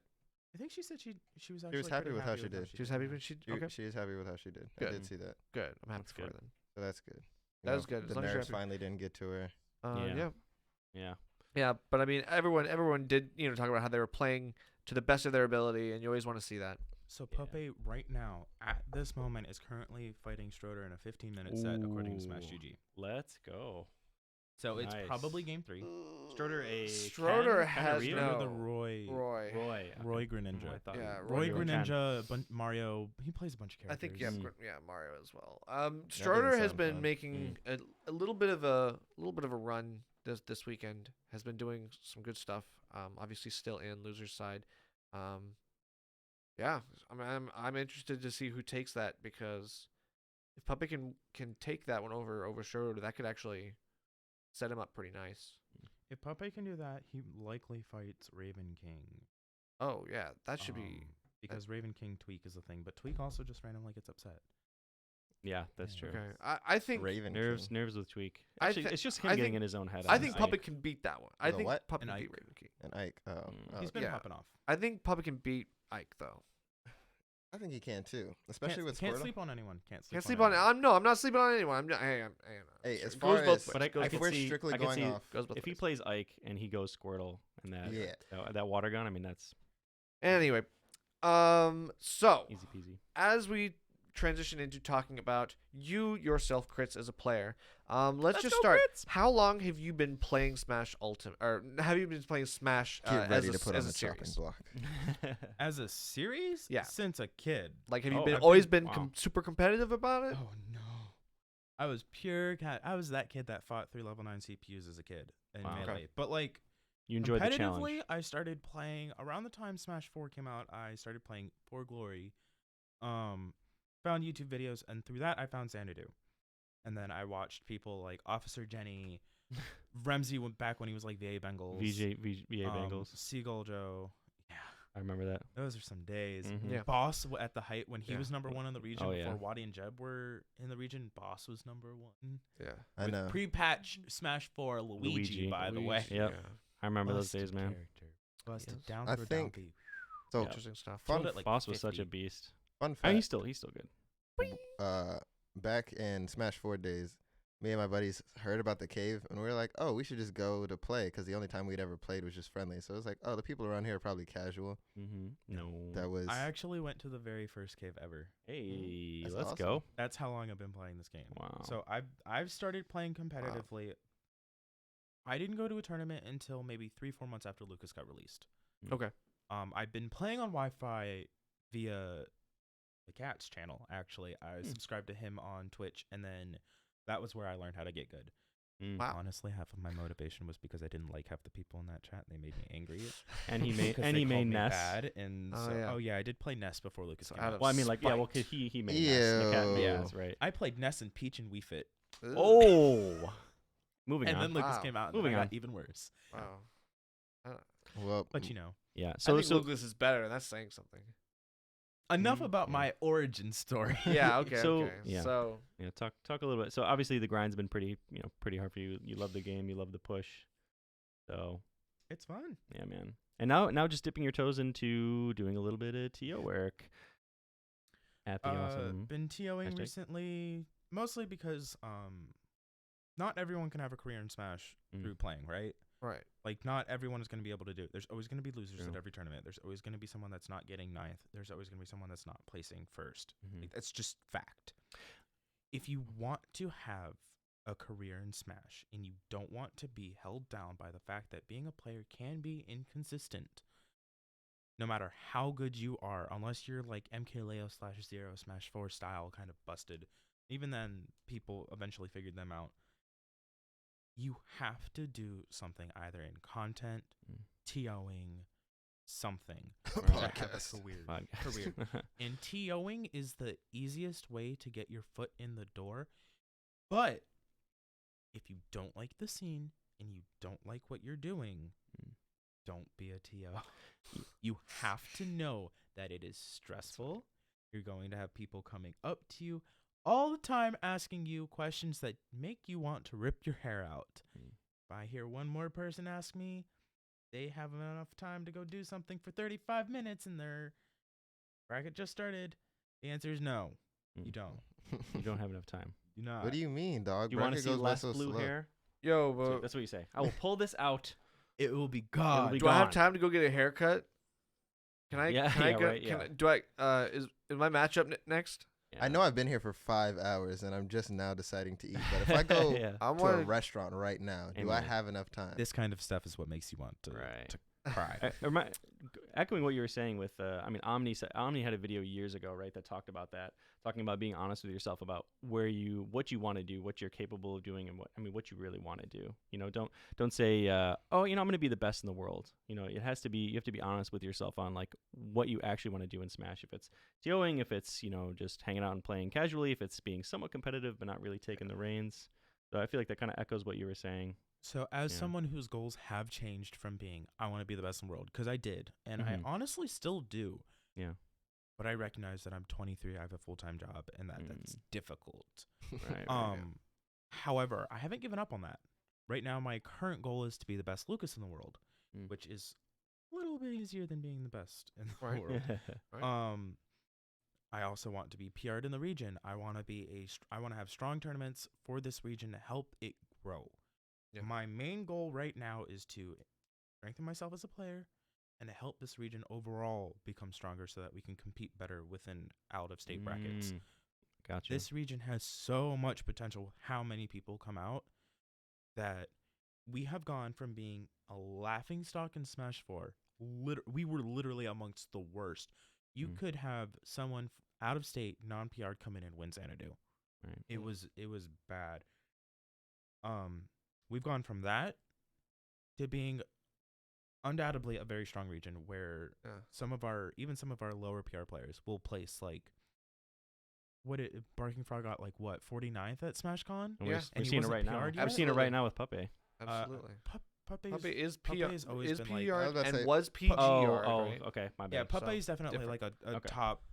Speaker 4: I think she said she was
Speaker 1: She
Speaker 4: actually
Speaker 1: was happy
Speaker 4: pretty
Speaker 1: with how she did.
Speaker 3: She was happy when she.
Speaker 1: She,
Speaker 3: Okay,
Speaker 1: she is happy with how she did. I
Speaker 3: Good.
Speaker 1: did see that.
Speaker 3: good. I'm happy
Speaker 2: That's
Speaker 3: for her
Speaker 2: good.
Speaker 3: then.
Speaker 1: So that's good.
Speaker 3: That is good, as
Speaker 1: The
Speaker 3: long as you're
Speaker 1: nerves
Speaker 3: happy.
Speaker 1: finally didn't get to her.
Speaker 2: Yeah.
Speaker 3: Yeah.
Speaker 2: Yeah.
Speaker 3: Yeah, but I mean, everyone did, talk about how they were playing to the best of their ability, and you always want to see that.
Speaker 4: So
Speaker 2: Yeah.
Speaker 4: Pepe right now at this moment is currently fighting Stroder in a 15-minute set according to Smash
Speaker 2: Ooh.
Speaker 4: GG.
Speaker 2: Let's go.
Speaker 4: So it's
Speaker 2: Nice.
Speaker 4: probably game 3.
Speaker 2: Stroder a
Speaker 3: Stroder
Speaker 2: Ken?
Speaker 3: has
Speaker 2: Ken or
Speaker 3: no
Speaker 2: Ryu?
Speaker 4: The Roy
Speaker 3: Roy.
Speaker 2: Roy.
Speaker 4: Roy
Speaker 2: okay.
Speaker 4: Greninja.
Speaker 2: I thought
Speaker 3: Yeah,
Speaker 2: it was
Speaker 4: Roy
Speaker 3: Roy
Speaker 2: Ken.
Speaker 4: Greninja, Mario. He plays a bunch of
Speaker 3: I
Speaker 4: characters.
Speaker 3: think yeah,
Speaker 2: Mm.
Speaker 3: Mario as well. Stroder has
Speaker 1: sound
Speaker 3: been
Speaker 1: fun.
Speaker 3: making a little bit of a run this weekend. Has been doing some good stuff. Obviously still in loser's side. Yeah, I mean, I'm interested to see who takes that, because if Puppy can take that one over Schroeder, that could actually set him up pretty nice.
Speaker 4: If Pepe can do that, he likely fights Raven King.
Speaker 3: Oh yeah, that should be.
Speaker 4: Because Raven King Tweak is a thing, but Tweak also just randomly gets upset.
Speaker 2: Yeah, that's
Speaker 4: Yeah.
Speaker 2: true.
Speaker 3: Okay, I think
Speaker 1: Raven.
Speaker 2: Nerves
Speaker 1: King.
Speaker 2: with Tweak.
Speaker 3: I
Speaker 2: Actually,
Speaker 3: thi-
Speaker 2: it's just
Speaker 3: I
Speaker 2: him getting
Speaker 3: think-
Speaker 2: in his own head.
Speaker 3: I think
Speaker 2: honestly.
Speaker 3: Puppet can beat that one. I
Speaker 1: The
Speaker 3: think
Speaker 1: what?
Speaker 3: Puppet
Speaker 4: An
Speaker 3: can beat
Speaker 4: Ike.
Speaker 3: Raven King.
Speaker 1: And Ike.
Speaker 4: He's been
Speaker 3: yeah.
Speaker 4: popping off.
Speaker 3: I think Puppet can beat Ike though.
Speaker 1: I think he can too, especially with
Speaker 4: Can't
Speaker 1: Squirtle.
Speaker 4: sleep on anyone. Can't sleep.
Speaker 3: Can't sleep on it.
Speaker 4: anyone.
Speaker 3: I'm not sleeping on anyone.
Speaker 1: Hey,
Speaker 3: It
Speaker 1: as
Speaker 3: goes
Speaker 1: far
Speaker 3: both
Speaker 1: as-
Speaker 3: ways.
Speaker 2: But I
Speaker 3: Goes
Speaker 1: if
Speaker 2: could
Speaker 1: we're
Speaker 2: see-
Speaker 1: strictly
Speaker 2: I could
Speaker 1: going
Speaker 2: see
Speaker 1: off,
Speaker 3: goes both
Speaker 2: if he
Speaker 3: ways.
Speaker 2: plays Ike and he goes Squirtle and that
Speaker 1: Yeah.
Speaker 2: that water gun, I mean that's
Speaker 3: Anyway, so
Speaker 2: easy peasy.
Speaker 3: as we transition into talking about you yourself, Crits, as a player, let's just
Speaker 2: go,
Speaker 3: start.
Speaker 2: Crits!
Speaker 3: How long have you been playing Smash Ultimate, or have you been playing Smash
Speaker 1: get
Speaker 3: as
Speaker 1: ready
Speaker 3: a,
Speaker 1: to put
Speaker 3: as
Speaker 1: on
Speaker 3: a
Speaker 1: the chopping
Speaker 3: series?
Speaker 1: block.
Speaker 4: As a series?
Speaker 3: Yeah.
Speaker 4: Since a kid.
Speaker 3: Like, have you
Speaker 2: Oh,
Speaker 3: been
Speaker 2: I've
Speaker 3: always
Speaker 2: been-
Speaker 3: been
Speaker 2: wow.
Speaker 3: super competitive about it?
Speaker 4: Oh no. I was pure cat. I was that kid that fought 3 level 9 CPUs as a kid in
Speaker 2: Wow.
Speaker 4: Melee.
Speaker 3: Okay.
Speaker 4: But like
Speaker 2: You enjoyed the
Speaker 4: competitively,
Speaker 2: challenge.
Speaker 4: I started playing around the time Smash 4 came out. I started playing For Glory. Found YouTube videos, and through that I found Xanadu. And then I watched people like Officer Jenny, Remzi went back when he was like VA Bengals,
Speaker 2: VA Bengals.
Speaker 4: Seagull Joe. Yeah,
Speaker 2: I remember that.
Speaker 4: those are some days.
Speaker 2: Mhm.
Speaker 3: Yeah.
Speaker 4: Boss at the height when he
Speaker 3: Yeah.
Speaker 4: was number 1 in the region
Speaker 2: Oh,
Speaker 4: before
Speaker 2: yeah.
Speaker 4: Wadi and Jeb were in the region. Boss was number 1.
Speaker 3: Yeah.
Speaker 1: I
Speaker 4: With
Speaker 1: know.
Speaker 4: Pre-patch Smash 4 Luigi, by the way.
Speaker 2: Yep.
Speaker 3: Yeah.
Speaker 2: I remember those
Speaker 4: Busted
Speaker 2: days, man.
Speaker 4: character. Busted
Speaker 3: Yes.
Speaker 4: down
Speaker 1: I
Speaker 4: through
Speaker 1: think-
Speaker 4: down B.
Speaker 1: So
Speaker 2: Yeah.
Speaker 3: Interesting stuff.
Speaker 1: Fun
Speaker 4: Killed it like
Speaker 2: Boss was such a
Speaker 4: 50.
Speaker 2: beast.
Speaker 1: fun
Speaker 2: I
Speaker 1: fact.
Speaker 2: mean, he's still good.
Speaker 1: Back in Smash 4 days, me and my buddies heard about the cave, and we were like, oh, we should just go to play, because the only time we'd ever played was just friendly. So it was like, oh, the people around here are probably casual.
Speaker 2: Mm-hmm. No.
Speaker 1: That was
Speaker 4: I actually went to the very first cave ever.
Speaker 2: Hey,
Speaker 1: That's
Speaker 2: let's
Speaker 1: awesome.
Speaker 2: go.
Speaker 4: That's how long I've been playing this game.
Speaker 2: Wow.
Speaker 4: So I've started playing competitively. I didn't go to a tournament until maybe 3-4 months after Lucas got released.
Speaker 3: Okay.
Speaker 4: I've been playing on Wi-Fi via the Cat's channel. Actually, I subscribed to him on Twitch, and then that was where I learned how to get good.
Speaker 2: Mm.
Speaker 3: Wow.
Speaker 4: Honestly, half of my motivation was because I didn't like half the people in that chat. And they made me angry.
Speaker 2: And he made
Speaker 4: Because
Speaker 2: and
Speaker 4: they
Speaker 2: he
Speaker 4: called
Speaker 2: made
Speaker 4: me
Speaker 2: Ness.
Speaker 4: bad, and
Speaker 3: Oh,
Speaker 4: so,
Speaker 3: yeah.
Speaker 4: oh yeah, I did play Ness before Lucas
Speaker 3: So
Speaker 4: came
Speaker 3: out
Speaker 4: out.
Speaker 3: of
Speaker 2: Well, I mean, like, yeah, well,
Speaker 3: spite.
Speaker 2: 'cause he made Ness. The cat, yeah,
Speaker 1: Ew.
Speaker 2: that's right.
Speaker 4: I played Ness and Peach and Wii Fit,
Speaker 3: Ugh.
Speaker 2: Oh. Moving
Speaker 4: and
Speaker 2: on.
Speaker 4: then Lucas
Speaker 3: Wow.
Speaker 4: came out, and
Speaker 2: Moving
Speaker 4: then I
Speaker 2: on.
Speaker 4: got even worse.
Speaker 3: Wow.
Speaker 1: well.
Speaker 4: But you know,
Speaker 2: Yeah.
Speaker 3: I
Speaker 2: So
Speaker 3: think
Speaker 2: so
Speaker 3: Lucas is better, and that's saying something.
Speaker 4: enough
Speaker 2: Mm,
Speaker 4: about
Speaker 2: yeah.
Speaker 4: my origin story.
Speaker 3: Yeah. Okay.
Speaker 2: So-
Speaker 3: okay.
Speaker 2: yeah.
Speaker 3: So
Speaker 2: yeah, talk a little bit. So obviously the grind's been pretty hard for you. You love the game, you love the push. So
Speaker 4: It's fun.
Speaker 2: yeah, man. And now just dipping your toes into doing a little bit of TO work at the awesome.
Speaker 4: Been TOing
Speaker 2: hashtag.
Speaker 4: recently, mostly because not everyone can have a career in Smash
Speaker 2: Mm.
Speaker 4: through playing, right?
Speaker 3: right.
Speaker 4: Like, not everyone is going to be able to do it. There's always going to be losers
Speaker 2: True.
Speaker 4: at every tournament. There's always going to be someone that's not getting ninth. There's always going to be someone that's not placing first.
Speaker 2: Mhm.
Speaker 4: Like, that's just fact. If you want to have a career in Smash and you don't want to be held down by the fact that being a player can be inconsistent, no matter how good you are, unless you're like MKLeo/Zero Smash 4 style kind of busted, even then people eventually figured them out. You have to do something either in content,
Speaker 2: Mm.
Speaker 4: TOing, something to have a
Speaker 1: Podcast.
Speaker 4: career.
Speaker 2: Podcast.
Speaker 4: And TOing is the easiest way to get your foot in the door. But if you don't like the scene and you don't like what you're doing,
Speaker 2: Mm.
Speaker 4: don't be a TO. You have to know that it is stressful. You're going to have people coming up to you all the time asking you questions that make you want to rip your hair out.
Speaker 2: Mm.
Speaker 4: If I hear one more person ask me, they have enough time to go do something for 35 minutes and their bracket just started. The answer is no. You
Speaker 2: Mm.
Speaker 4: don't.
Speaker 2: You don't have enough time.
Speaker 4: You not.
Speaker 1: What do you mean, dog?
Speaker 2: Do you want to
Speaker 1: Bracket
Speaker 2: see
Speaker 1: goes by
Speaker 2: less
Speaker 1: so
Speaker 2: blue
Speaker 1: slow.
Speaker 2: hair?
Speaker 3: Yo,
Speaker 2: So
Speaker 3: but
Speaker 2: that's what you say. I will pull this out.
Speaker 4: It will be
Speaker 2: It'll
Speaker 4: gone.
Speaker 2: be
Speaker 3: do I have
Speaker 2: gone.
Speaker 3: time to go get a haircut? Can I?
Speaker 2: Yeah,
Speaker 3: Can I
Speaker 2: yeah,
Speaker 3: go?
Speaker 2: right,
Speaker 3: Can
Speaker 2: yeah.
Speaker 3: I, do I? Is my matchup next?
Speaker 2: Yeah.
Speaker 1: I know I've been here for 5 hours, and I'm just now deciding to eat. But if I go
Speaker 2: yeah.
Speaker 3: I'm
Speaker 1: to a
Speaker 3: one.
Speaker 1: restaurant right now, do I
Speaker 2: Amen.
Speaker 1: have enough time?
Speaker 4: This kind of stuff is what makes you want to,
Speaker 2: Right.
Speaker 4: to cry.
Speaker 2: Echoing what you were saying with, Omni had a video years ago, right, that talked about that, talking about being honest with yourself about what you want to do, what you're capable of doing, and what you really want to do. You know, don't say, I'm going to be the best in the world. You know, you have to be honest with yourself on like what you actually want to do in Smash. If it's TOing, if it's just hanging out and playing casually, if it's being somewhat competitive but not really taking the reins. So I feel like that kind of echoes what you were saying.
Speaker 4: So, as
Speaker 2: Yeah.
Speaker 4: someone whose goals have changed from being, I want to be the best in the world, because I did, and
Speaker 2: Mhm.
Speaker 4: I honestly still do.
Speaker 2: Yeah.
Speaker 4: But I recognize that I'm 23, I have a full-time job, and that's difficult.
Speaker 2: Right.
Speaker 4: However, I haven't given up on that. Right now, my current goal is to be the best Lucas in the world,
Speaker 2: Mm.
Speaker 4: which is a little bit easier than being the best in the
Speaker 3: Right.
Speaker 4: world.
Speaker 3: Right.
Speaker 4: I also want to be PR'd in the region. I want to I want to have strong tournaments for this region to help it grow.
Speaker 3: Yeah.
Speaker 4: My main goal right now is to strengthen myself as a player and to help this region overall become stronger so that we can compete better within out of state brackets.
Speaker 2: Mm. Gotcha.
Speaker 4: This region has so much potential. How many people come out that we have gone from being a laughing stock in Smash 4. We were literally amongst the worst. You
Speaker 2: Mm.
Speaker 4: could have someone out of state, non-PR, come in and win Xanadu.
Speaker 2: Right.
Speaker 4: It was bad. We've gone from that to being undoubtedly a very strong region where
Speaker 3: Yeah.
Speaker 4: some of our lower PR players will place like Barking Frog got like what 49th at SmashCon.
Speaker 2: And
Speaker 3: Yeah.
Speaker 2: we're,
Speaker 4: And
Speaker 2: we're
Speaker 4: he
Speaker 2: seeing it
Speaker 4: wasn't
Speaker 2: right now.
Speaker 4: PR'd
Speaker 2: We're
Speaker 4: yet?
Speaker 2: seeing it right now with Puppy.
Speaker 3: Absolutely.
Speaker 4: Puppy's
Speaker 3: Puppy is
Speaker 4: Puppy
Speaker 3: PR
Speaker 4: has always
Speaker 3: is
Speaker 4: been,
Speaker 3: PR
Speaker 4: like-
Speaker 1: I was about to
Speaker 3: and
Speaker 1: say-
Speaker 3: was PGR.
Speaker 2: Oh,
Speaker 3: right?
Speaker 2: okay, my
Speaker 4: yeah,
Speaker 2: bad.
Speaker 4: Puppy's
Speaker 3: So,
Speaker 4: definitely
Speaker 3: different.
Speaker 4: like a
Speaker 2: Okay.
Speaker 4: top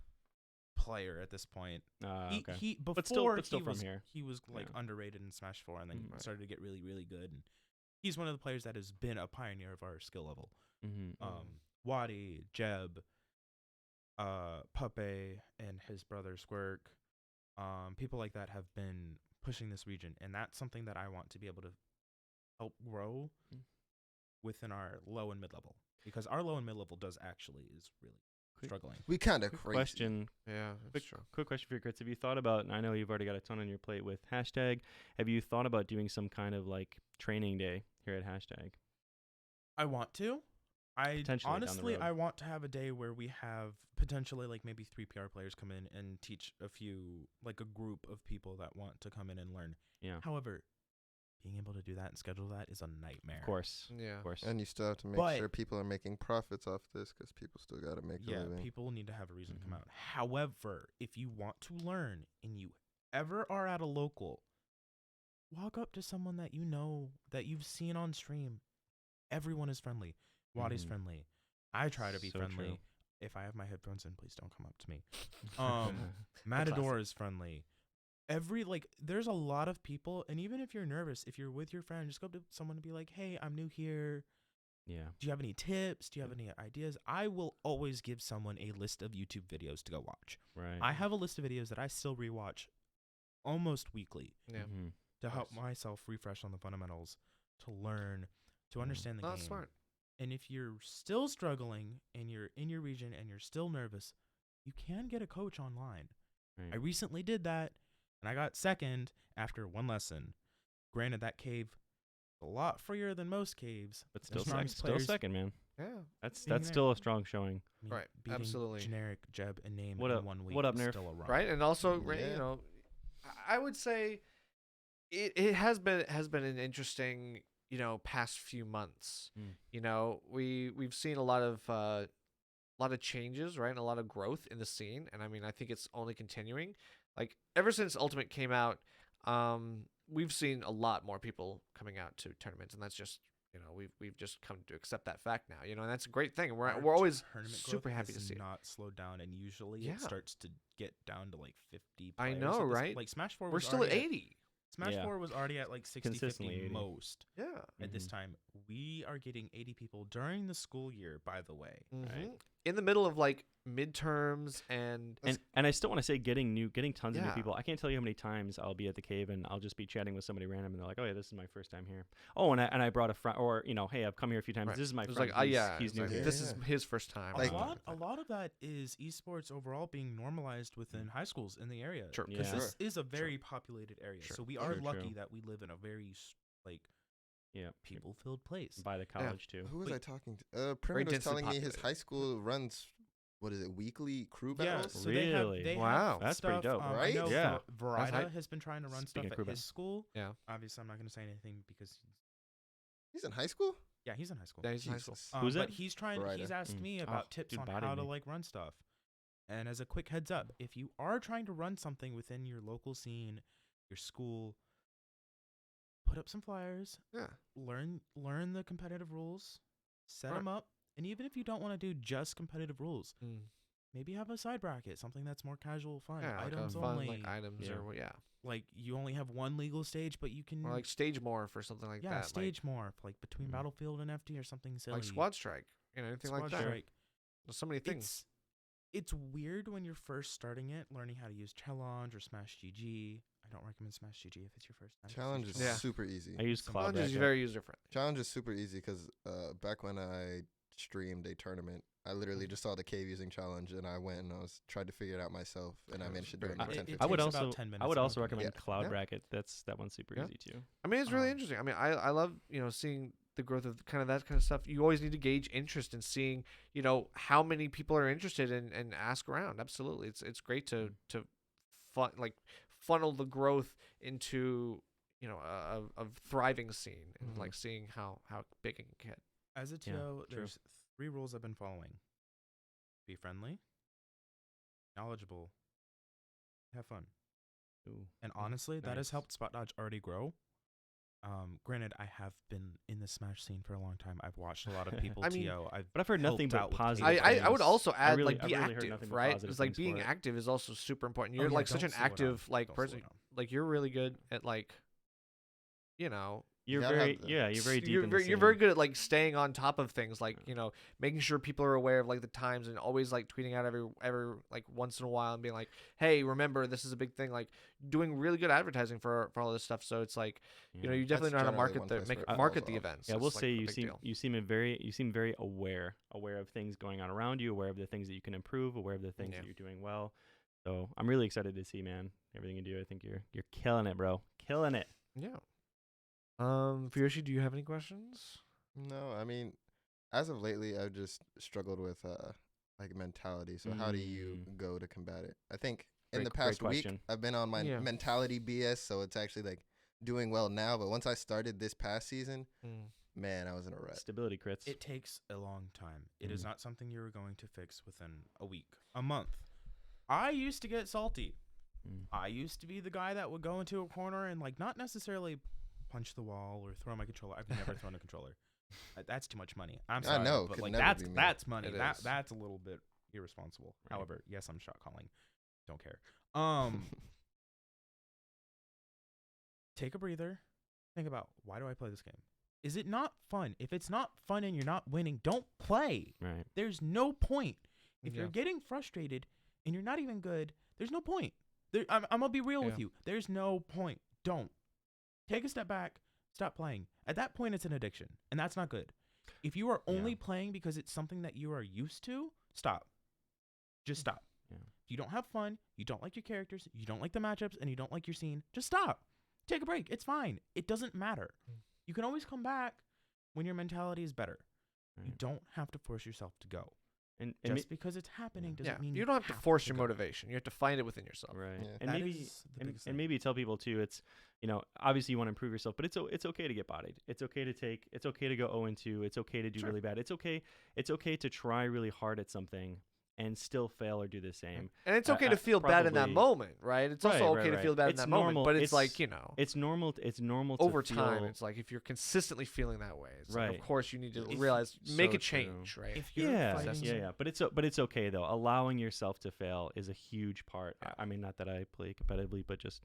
Speaker 4: player at this point.
Speaker 2: Okay.
Speaker 4: He before
Speaker 2: But still
Speaker 4: he
Speaker 2: from
Speaker 4: was
Speaker 2: here.
Speaker 4: he was like
Speaker 2: Yeah.
Speaker 4: underrated in Smash 4 and then
Speaker 2: Mhm. Right.
Speaker 4: started to get really really good. And he's one of the players that has been a pioneer of our skill level.
Speaker 2: Mm-hmm.
Speaker 4: Wadi, Jeb, Puppy, and his brother Squirk, people like that have been pushing this region, and that's something that I want to be able to help grow
Speaker 2: Mm.
Speaker 4: within our low and mid level, because our low and mid level is really
Speaker 2: Quick-
Speaker 4: struggling.
Speaker 1: We kind of
Speaker 2: Quick
Speaker 1: crazy.
Speaker 2: question.
Speaker 3: Yeah,
Speaker 2: Quick,
Speaker 3: that's true.
Speaker 2: quick question for you, Chris. Have you thought about, and I know you've already got a ton on your plate with hashtag, have you thought about doing some kind of like training day here at hashtag?
Speaker 4: I want to.
Speaker 2: Potentially down the
Speaker 4: Honestly,
Speaker 2: road.
Speaker 4: I want to have a day where we have potentially like maybe 3 PR players come in and teach a group of people that want to come in and learn.
Speaker 2: Yeah.
Speaker 4: However, being able to do that and schedule that is a nightmare.
Speaker 2: Of course.
Speaker 3: Yeah.
Speaker 2: Of course.
Speaker 1: And you still have to make
Speaker 4: But-
Speaker 1: sure people are making profits off this because people still got to make a
Speaker 4: Yeah,
Speaker 1: living.
Speaker 4: people need to have a reason to come
Speaker 2: Mhm.
Speaker 4: out. However, if you want to learn and you ever are at a local, walk up to someone that you know that you've seen on stream. Everyone is friendly. Wadi's
Speaker 2: Mhm.
Speaker 4: friendly. I try to be
Speaker 2: So
Speaker 4: friendly.
Speaker 2: true.
Speaker 4: If I have my headphones in, please don't come up to me. Matador is friendly. There's a lot of people, and even if you're nervous, if you're with your friend, just go up to someone and be like, "Hey, I'm new here.
Speaker 2: Yeah.
Speaker 4: Do you have any tips? Do you have any ideas?" I will always give someone a list of YouTube videos to go watch.
Speaker 2: Right.
Speaker 4: I have a list of videos that I still rewatch almost weekly
Speaker 3: Yeah.
Speaker 2: Mhm.
Speaker 4: to help
Speaker 3: Nice.
Speaker 4: myself refresh on the fundamentals, to learn, to
Speaker 2: Mhm.
Speaker 4: understand the
Speaker 3: Oh,
Speaker 4: game.
Speaker 3: that's smart.
Speaker 4: And if you're still struggling and you're in your region and you're still nervous, you can get a coach online.
Speaker 2: Right.
Speaker 4: I recently did that, and I got second after one lesson. Granted, that cave is a lot freer than most caves,
Speaker 2: But
Speaker 4: The
Speaker 2: still,
Speaker 4: strongest
Speaker 2: still
Speaker 4: players-
Speaker 2: second, man.
Speaker 3: Yeah.
Speaker 2: That's
Speaker 4: Being there.
Speaker 2: still a strong showing.
Speaker 4: I mean,
Speaker 3: Right,
Speaker 4: beating
Speaker 3: absolutely.
Speaker 4: Generic, Jeb, and Name
Speaker 2: What
Speaker 4: in
Speaker 2: up-
Speaker 4: 1 week
Speaker 2: what up,
Speaker 4: is
Speaker 2: Nerf?
Speaker 4: still a run.
Speaker 3: Right, and also
Speaker 1: Yeah.
Speaker 3: you know, I would say it has been an interesting past few months.
Speaker 2: Mm.
Speaker 3: You know, we've seen a lot of changes, right, and a lot of growth in the scene, and I mean I think it's only continuing. Like ever since Ultimate came out, we've seen a lot more people coming out to tournaments, and that's just we've just come to accept that fact now. And that's a great thing.
Speaker 4: Our
Speaker 3: We're always
Speaker 4: tournament
Speaker 3: super
Speaker 4: growth
Speaker 3: happy to
Speaker 4: has
Speaker 3: see it.
Speaker 4: not slowed down, and usually
Speaker 3: Yeah.
Speaker 4: it starts to get down to like 50
Speaker 3: I
Speaker 4: players.
Speaker 3: know,
Speaker 4: at this-
Speaker 3: right?
Speaker 4: Like Smash 4
Speaker 3: We're
Speaker 4: was
Speaker 3: still at
Speaker 4: already
Speaker 3: 80.
Speaker 4: Smash
Speaker 2: Yeah.
Speaker 4: 4 was already at like 60,
Speaker 2: Consistently
Speaker 4: 50
Speaker 2: 80.
Speaker 4: most.
Speaker 3: Yeah.
Speaker 4: At this
Speaker 2: Mhm.
Speaker 4: time, we are getting 80 people during the school year, by the way.
Speaker 3: Mhm. In the middle of like midterms and
Speaker 2: And I still want to say getting tons of new
Speaker 3: Yeah.
Speaker 2: people. I can't tell you how many times I'll be at the cave and I'll just be chatting with somebody random and they're like, "Oh yeah, this is my first time here." Oh, and I brought a friend, or hey, I've come here a few times.
Speaker 3: Right.
Speaker 2: This is my
Speaker 3: It was
Speaker 2: friend.
Speaker 3: like,
Speaker 2: he's,
Speaker 3: yeah,
Speaker 2: he's
Speaker 3: it's
Speaker 2: new
Speaker 3: like,
Speaker 2: here.
Speaker 3: this is
Speaker 1: Yeah.
Speaker 3: his first time.
Speaker 4: A
Speaker 1: Like-
Speaker 4: lot of that is esports overall being normalized within high schools in the area.
Speaker 3: Sure.
Speaker 4: Because
Speaker 2: Yeah.
Speaker 4: this is a very populated area.
Speaker 3: Sure.
Speaker 4: So we are
Speaker 2: True,
Speaker 4: lucky
Speaker 2: true.
Speaker 4: that we live in a very
Speaker 2: Yeah,
Speaker 4: people-filled place.
Speaker 2: by the college too.
Speaker 1: Who was
Speaker 4: Wait.
Speaker 1: I talking to? Primate was
Speaker 3: densely
Speaker 1: telling me his
Speaker 3: populated.
Speaker 1: high school runs, what is it, weekly crew
Speaker 4: Yeah,
Speaker 1: battles?
Speaker 4: so
Speaker 2: Really?
Speaker 4: they
Speaker 3: Wow.
Speaker 4: have
Speaker 2: That's pretty
Speaker 4: stuff,
Speaker 2: dope.
Speaker 4: I
Speaker 1: Right?
Speaker 4: know
Speaker 2: Yeah.
Speaker 3: That's hype.
Speaker 4: Verida has been trying to run
Speaker 2: Speaking of
Speaker 4: stuff
Speaker 2: crew
Speaker 4: at his
Speaker 2: battles.
Speaker 4: school.
Speaker 3: Yeah.
Speaker 4: Obviously, I'm not going to say anything because
Speaker 1: He's in high school?
Speaker 4: he's in high school.
Speaker 3: Yeah, he's in high school.
Speaker 1: Jesus.
Speaker 2: Who's
Speaker 4: But
Speaker 2: it?
Speaker 4: he's
Speaker 1: Verida.
Speaker 4: he's asked
Speaker 2: Mm.
Speaker 4: me
Speaker 2: Oh,
Speaker 4: about tips
Speaker 2: dude
Speaker 4: on
Speaker 2: bodied
Speaker 4: how to
Speaker 2: me.
Speaker 4: like run stuff. And as a quick heads up, if you are trying to run something within your local scene, your school, put up some flyers,
Speaker 3: Yeah.
Speaker 4: learn the competitive rules, set
Speaker 3: Right.
Speaker 4: them up, and even if you don't want to do just competitive rules, maybe have a side bracket, something that's more casual, fun,
Speaker 3: Yeah, like a
Speaker 4: items
Speaker 3: fun,
Speaker 4: only.
Speaker 3: like items
Speaker 2: Yeah.
Speaker 3: or yeah,
Speaker 4: Like you only have one legal stage, but you can
Speaker 3: or like stage morph or something like that.
Speaker 4: stage morph, like between
Speaker 2: Mhm.
Speaker 4: Battlefield and FD or something silly.
Speaker 3: like squad strike, anything
Speaker 4: Squad
Speaker 3: like that.
Speaker 4: Strike.
Speaker 3: There's so many things.
Speaker 4: It's weird when you're first starting it, learning how to use Challenge or Smash GG. I don't recommend Smash GG if it's your first time.
Speaker 1: Challenge is
Speaker 3: Yeah.
Speaker 1: super easy.
Speaker 2: I use
Speaker 4: Some
Speaker 2: Cloud
Speaker 3: Challenge is
Speaker 2: Bracket.
Speaker 3: very user friendly.
Speaker 1: Challenge is super easy because back when I streamed a tournament, I literally just saw the cave using Challenge and I went and I was tried to figure it out myself and I
Speaker 3: Yeah,
Speaker 1: managed to
Speaker 3: it's
Speaker 1: do it in
Speaker 3: very
Speaker 1: like
Speaker 3: quick.
Speaker 1: 10,
Speaker 4: It
Speaker 1: 15
Speaker 2: I would
Speaker 4: takes
Speaker 2: also
Speaker 4: about 10 minutes
Speaker 2: I would
Speaker 4: in my
Speaker 2: also
Speaker 4: opinion.
Speaker 2: recommend
Speaker 1: Yeah.
Speaker 2: Cloud
Speaker 3: Yeah.
Speaker 2: Bracket. That one's super
Speaker 3: Yeah.
Speaker 2: easy too.
Speaker 3: I mean, it's really
Speaker 4: Um,
Speaker 3: interesting. I mean, I love seeing the growth of kind of that kind of stuff. You always need to gauge interest in seeing how many people are interested and ask around. Absolutely, it's great to funnel the growth into a thriving scene and
Speaker 1: Mhm.
Speaker 3: like seeing how big it can get.
Speaker 4: As a
Speaker 2: Yeah,
Speaker 4: TO,
Speaker 2: true.
Speaker 4: there's 3 rules I've been following: be friendly, knowledgeable, have fun.
Speaker 2: Ooh.
Speaker 4: And honestly, that has
Speaker 2: Nice.
Speaker 4: helped Spot Dodge already grow. Granted, I have been in the Smash scene for a long time. I've watched a lot of people
Speaker 3: I mean,
Speaker 4: TO.
Speaker 2: But I've heard nothing
Speaker 4: helped
Speaker 2: but
Speaker 4: out with
Speaker 2: positive.
Speaker 3: I would
Speaker 2: things.
Speaker 3: also add
Speaker 2: really-
Speaker 3: like
Speaker 2: I've
Speaker 3: be
Speaker 2: really heard
Speaker 3: active,
Speaker 2: nothing but
Speaker 3: right?
Speaker 2: positive
Speaker 3: It's like
Speaker 2: things for
Speaker 3: being
Speaker 2: it.
Speaker 3: active is also super important.
Speaker 4: Oh,
Speaker 3: You're
Speaker 4: yeah,
Speaker 3: like
Speaker 4: don't
Speaker 3: such an
Speaker 4: slow down.
Speaker 3: active like
Speaker 4: Don't slow
Speaker 3: person.
Speaker 4: down.
Speaker 3: Like you're really good at like, you know,
Speaker 2: You're
Speaker 1: gotta
Speaker 2: very
Speaker 1: have the-
Speaker 2: you're very deep
Speaker 3: you're
Speaker 2: in the
Speaker 3: very, you're very
Speaker 2: scene.
Speaker 3: good at like staying on top of things, like making sure people are aware of like the times and always like tweeting out every like once in a while and being like, hey, remember this is a big thing, like doing really good advertising for all this stuff. So it's like
Speaker 2: Yeah.
Speaker 3: you definitely know how to
Speaker 1: generally
Speaker 3: market
Speaker 1: one
Speaker 3: the
Speaker 1: place where it falls
Speaker 3: market the
Speaker 1: off.
Speaker 3: events.
Speaker 2: Yeah,
Speaker 3: It's,
Speaker 2: we'll
Speaker 3: like,
Speaker 2: say
Speaker 3: a
Speaker 2: you
Speaker 3: big
Speaker 2: seem
Speaker 3: deal.
Speaker 2: you seem very aware of things going on around you, aware of the things that you can improve, aware of the things
Speaker 3: Yeah.
Speaker 2: that you're doing well. So I'm really excited to see, man, everything you do. I think you're killing it, bro. Killing it.
Speaker 3: Yeah. Fuyoshi, do you have any questions?
Speaker 1: No, I mean, as of lately, I've just struggled with like mentality. So how do you go to combat it? I think in
Speaker 2: Great-
Speaker 1: the
Speaker 2: great
Speaker 1: past week,
Speaker 2: question.
Speaker 1: I've been on my
Speaker 3: Yeah.
Speaker 1: mentality BS, so it's actually like doing well now. But once I started this past season, man, I was in a rut.
Speaker 2: Stability crits.
Speaker 4: It takes a long time. It is
Speaker 2: Mhm.
Speaker 4: not something you're going to fix within a week, a month. I used to get salty.
Speaker 2: Mm.
Speaker 4: I used to be the guy that would go into a corner and like not necessarily punch the wall or throw my controller. I've never thrown a controller. That's too much money. I'm
Speaker 1: I
Speaker 4: sorry,
Speaker 1: know,
Speaker 4: but
Speaker 1: could
Speaker 4: like
Speaker 1: never
Speaker 4: that's
Speaker 1: be me.
Speaker 4: that's money.
Speaker 3: It is.
Speaker 4: That's a little bit irresponsible.
Speaker 2: Right.
Speaker 4: However, yes, I'm shot calling. Don't care. Take a breather. Think about, why do I play this game? Is it not fun? If it's not fun and you're not winning, don't play.
Speaker 2: Right.
Speaker 4: There's no point. If
Speaker 3: Yeah.
Speaker 4: you're getting frustrated and you're not even good, there's no point. I'm gonna be real with
Speaker 3: Yeah.
Speaker 4: you. There's no point. Don't. Take a step back. Stop playing. At that point, it's an addiction, and that's not good. If you are only
Speaker 2: Yeah.
Speaker 4: playing because it's something that you are used to, stop. Just stop.
Speaker 2: Yeah.
Speaker 4: If you don't have fun, you don't like your characters, you don't like the matchups, and you don't like your scene, just stop. Take a break. It's fine. It doesn't matter. You can always come back when your mentality is better. You
Speaker 2: Right.
Speaker 4: don't have to force yourself to go.
Speaker 2: And
Speaker 4: Just because it's happening doesn't
Speaker 3: Yeah,
Speaker 4: mean
Speaker 3: you don't have to force your
Speaker 4: go.
Speaker 3: motivation. You have to find it within yourself.
Speaker 2: right.
Speaker 1: Yeah.
Speaker 2: And
Speaker 4: That
Speaker 2: maybe
Speaker 4: is the biggest
Speaker 2: and
Speaker 4: thing.
Speaker 2: maybe tell people too. It's obviously you want to improve yourself, but it's okay to get bodied. It's okay to go 0-2. It's okay to do
Speaker 3: Sure.
Speaker 2: really bad. It's okay to try really hard at something and still fail or do the same.
Speaker 3: And it's okay to feel bad in that
Speaker 2: probably-
Speaker 3: moment, right? It's also
Speaker 2: Right,
Speaker 3: okay
Speaker 2: right,
Speaker 3: to feel
Speaker 2: right.
Speaker 3: bad in
Speaker 2: It's
Speaker 3: that
Speaker 2: normal.
Speaker 3: moment, but it's
Speaker 2: It's-
Speaker 3: like,
Speaker 2: It's normal. It's normal
Speaker 3: over
Speaker 2: to
Speaker 3: time,
Speaker 2: feel,
Speaker 3: it's like if you're consistently feeling that way, it's like,
Speaker 2: Right.
Speaker 3: of course you need to
Speaker 4: If-
Speaker 3: realize, make
Speaker 2: so
Speaker 3: a change,
Speaker 2: true.
Speaker 3: right?
Speaker 4: If you're
Speaker 2: yeah,
Speaker 4: fighting,
Speaker 2: yeah. But it's okay though. Allowing yourself to fail is a huge part.
Speaker 3: Yeah.
Speaker 2: I mean, not that I play competitively, but just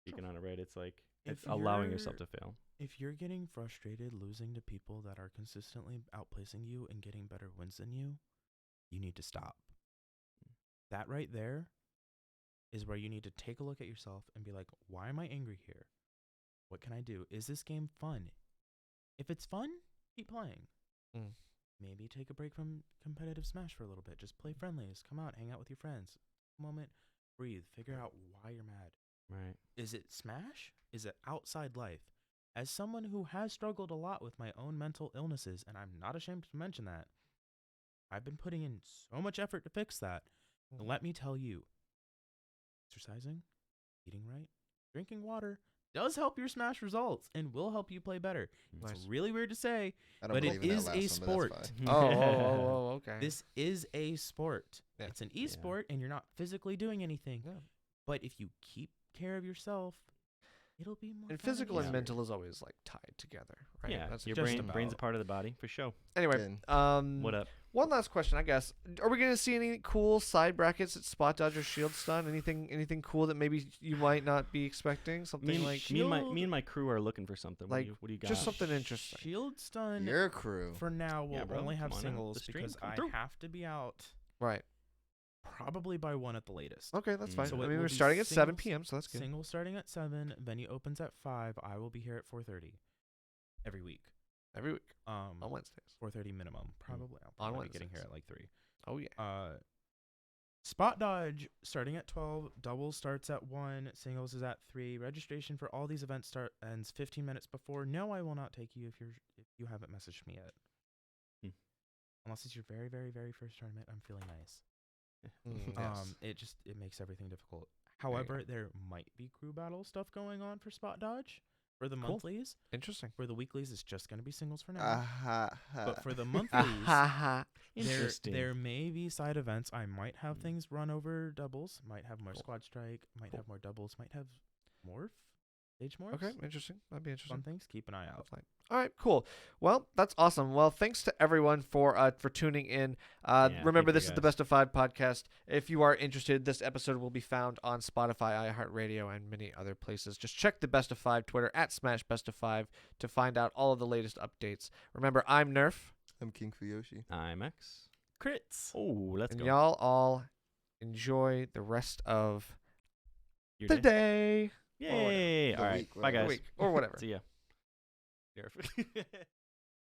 Speaker 2: speaking on it, right? It's like
Speaker 4: If
Speaker 2: it's allowing yourself
Speaker 4: you're-
Speaker 2: to fail.
Speaker 4: if you're getting frustrated losing to people that are consistently outplacing you and getting better wins than you need to stop. That right there is where you need to take a look at yourself and be like, why am I angry here? What can I do? Is this game fun? If it's fun, keep playing.
Speaker 3: Mm.
Speaker 4: Maybe take a break from competitive Smash for a little bit. Just play friendlies. Come out, hang out with your friends. Moment, breathe, figure out why you're mad.
Speaker 2: Right.
Speaker 4: Is it Smash? Is it outside life? As someone who has struggled a lot with my own mental illnesses, and I'm not ashamed to mention that, I've been putting in so much effort to fix that. And let me tell you, exercising, eating right, drinking water does help your Smash results and will help you play better.
Speaker 3: Nice.
Speaker 4: It's really weird to say.
Speaker 1: I don't
Speaker 4: But it
Speaker 1: believe in that
Speaker 4: is
Speaker 1: last
Speaker 4: a
Speaker 1: one, but
Speaker 4: sport.
Speaker 1: that's fine.
Speaker 3: Oh, okay.
Speaker 4: This is a sport.
Speaker 3: Yeah.
Speaker 4: It's an e-sport, and you're not physically doing anything.
Speaker 3: Yeah.
Speaker 4: But if you keep care of yourself, it'll be more
Speaker 3: And
Speaker 4: fun
Speaker 3: physical and
Speaker 4: easier.
Speaker 3: mental is always like tied together, right?
Speaker 2: Yeah.
Speaker 3: That's
Speaker 2: Your
Speaker 4: just
Speaker 2: brain's a
Speaker 4: about-
Speaker 2: part of the body for sure.
Speaker 3: anyway.
Speaker 1: Good.
Speaker 2: What up?
Speaker 3: One last question, I guess. Are we gonna see any cool side brackets at Spot Dodge or Shield Stun? Anything cool that maybe you might not be expecting? Something like
Speaker 2: Me and my crew are looking for something.
Speaker 3: Like,
Speaker 2: what do you got?
Speaker 3: just something interesting.
Speaker 4: Shield Stun
Speaker 1: Your crew.
Speaker 4: for now will
Speaker 2: Yeah, bro,
Speaker 4: only have
Speaker 2: come on now.
Speaker 4: singles
Speaker 2: The stream,
Speaker 4: because
Speaker 2: come
Speaker 4: I
Speaker 2: through.
Speaker 4: have to be out
Speaker 3: Right.
Speaker 4: probably by 1 at the latest.
Speaker 3: Okay, that's fine.
Speaker 2: So
Speaker 3: I
Speaker 4: it
Speaker 3: mean,
Speaker 4: will
Speaker 3: we're
Speaker 4: be
Speaker 3: starting at 7
Speaker 4: singles-
Speaker 3: p.m., so that's good.
Speaker 4: Single starting at 7, venue opens at 5. I will be here at 4:30 every week.
Speaker 3: Every week
Speaker 4: On
Speaker 3: on Wednesdays.
Speaker 4: 4:30 minimum. Probably I'll
Speaker 3: On
Speaker 4: probably be getting here
Speaker 3: Wednesdays.
Speaker 4: at like 3.
Speaker 3: Oh yeah.
Speaker 4: Spot Dodge starting at 12, doubles starts at 1, singles is at 3. Registration for all these events ends 15 minutes before. No, I will not take you if you haven't messaged me yet.
Speaker 2: Hmm.
Speaker 4: Unless it's your very, very, very first tournament, I'm feeling nice.
Speaker 3: Yes.
Speaker 4: It makes everything difficult. However, there might be crew battle stuff going on for spot dodge for the
Speaker 3: Cool.
Speaker 4: monthlies.
Speaker 3: Interesting.
Speaker 4: For the weeklies, it's just going to be singles for now.
Speaker 1: Uh,
Speaker 4: But for the monthlies,
Speaker 2: Interesting.
Speaker 4: there may be side events. I might have things run over doubles. Might have more squad strike. Might have more doubles. Might have morph, stage morphs.
Speaker 3: Okay, interesting. That'd be interesting.
Speaker 4: Fun things. Keep an eye out.
Speaker 3: Definitely. All right, cool. Well, that's awesome. Well, thanks to everyone for tuning in. Remember,
Speaker 2: thank you,
Speaker 3: this is the
Speaker 2: guys.
Speaker 3: Best of 5 podcast. If you are interested, this episode will be found on Spotify, iHeartRadio, and many other places. Just check the Best of 5 Twitter at @SmashBest of5 to find out all of the latest updates. Remember, I'm Nerf,
Speaker 1: I'm King Fuyoshi.
Speaker 2: I'm X.
Speaker 4: Crits.
Speaker 2: Oh, let's
Speaker 3: and
Speaker 2: go.
Speaker 3: y'all all enjoy the rest of
Speaker 2: Your
Speaker 3: the
Speaker 2: day.
Speaker 3: day
Speaker 2: Yay!
Speaker 1: The
Speaker 2: All right.
Speaker 1: week,
Speaker 2: Bye,
Speaker 1: whatever.
Speaker 3: or
Speaker 2: guys.
Speaker 3: week or whatever.
Speaker 2: See ya.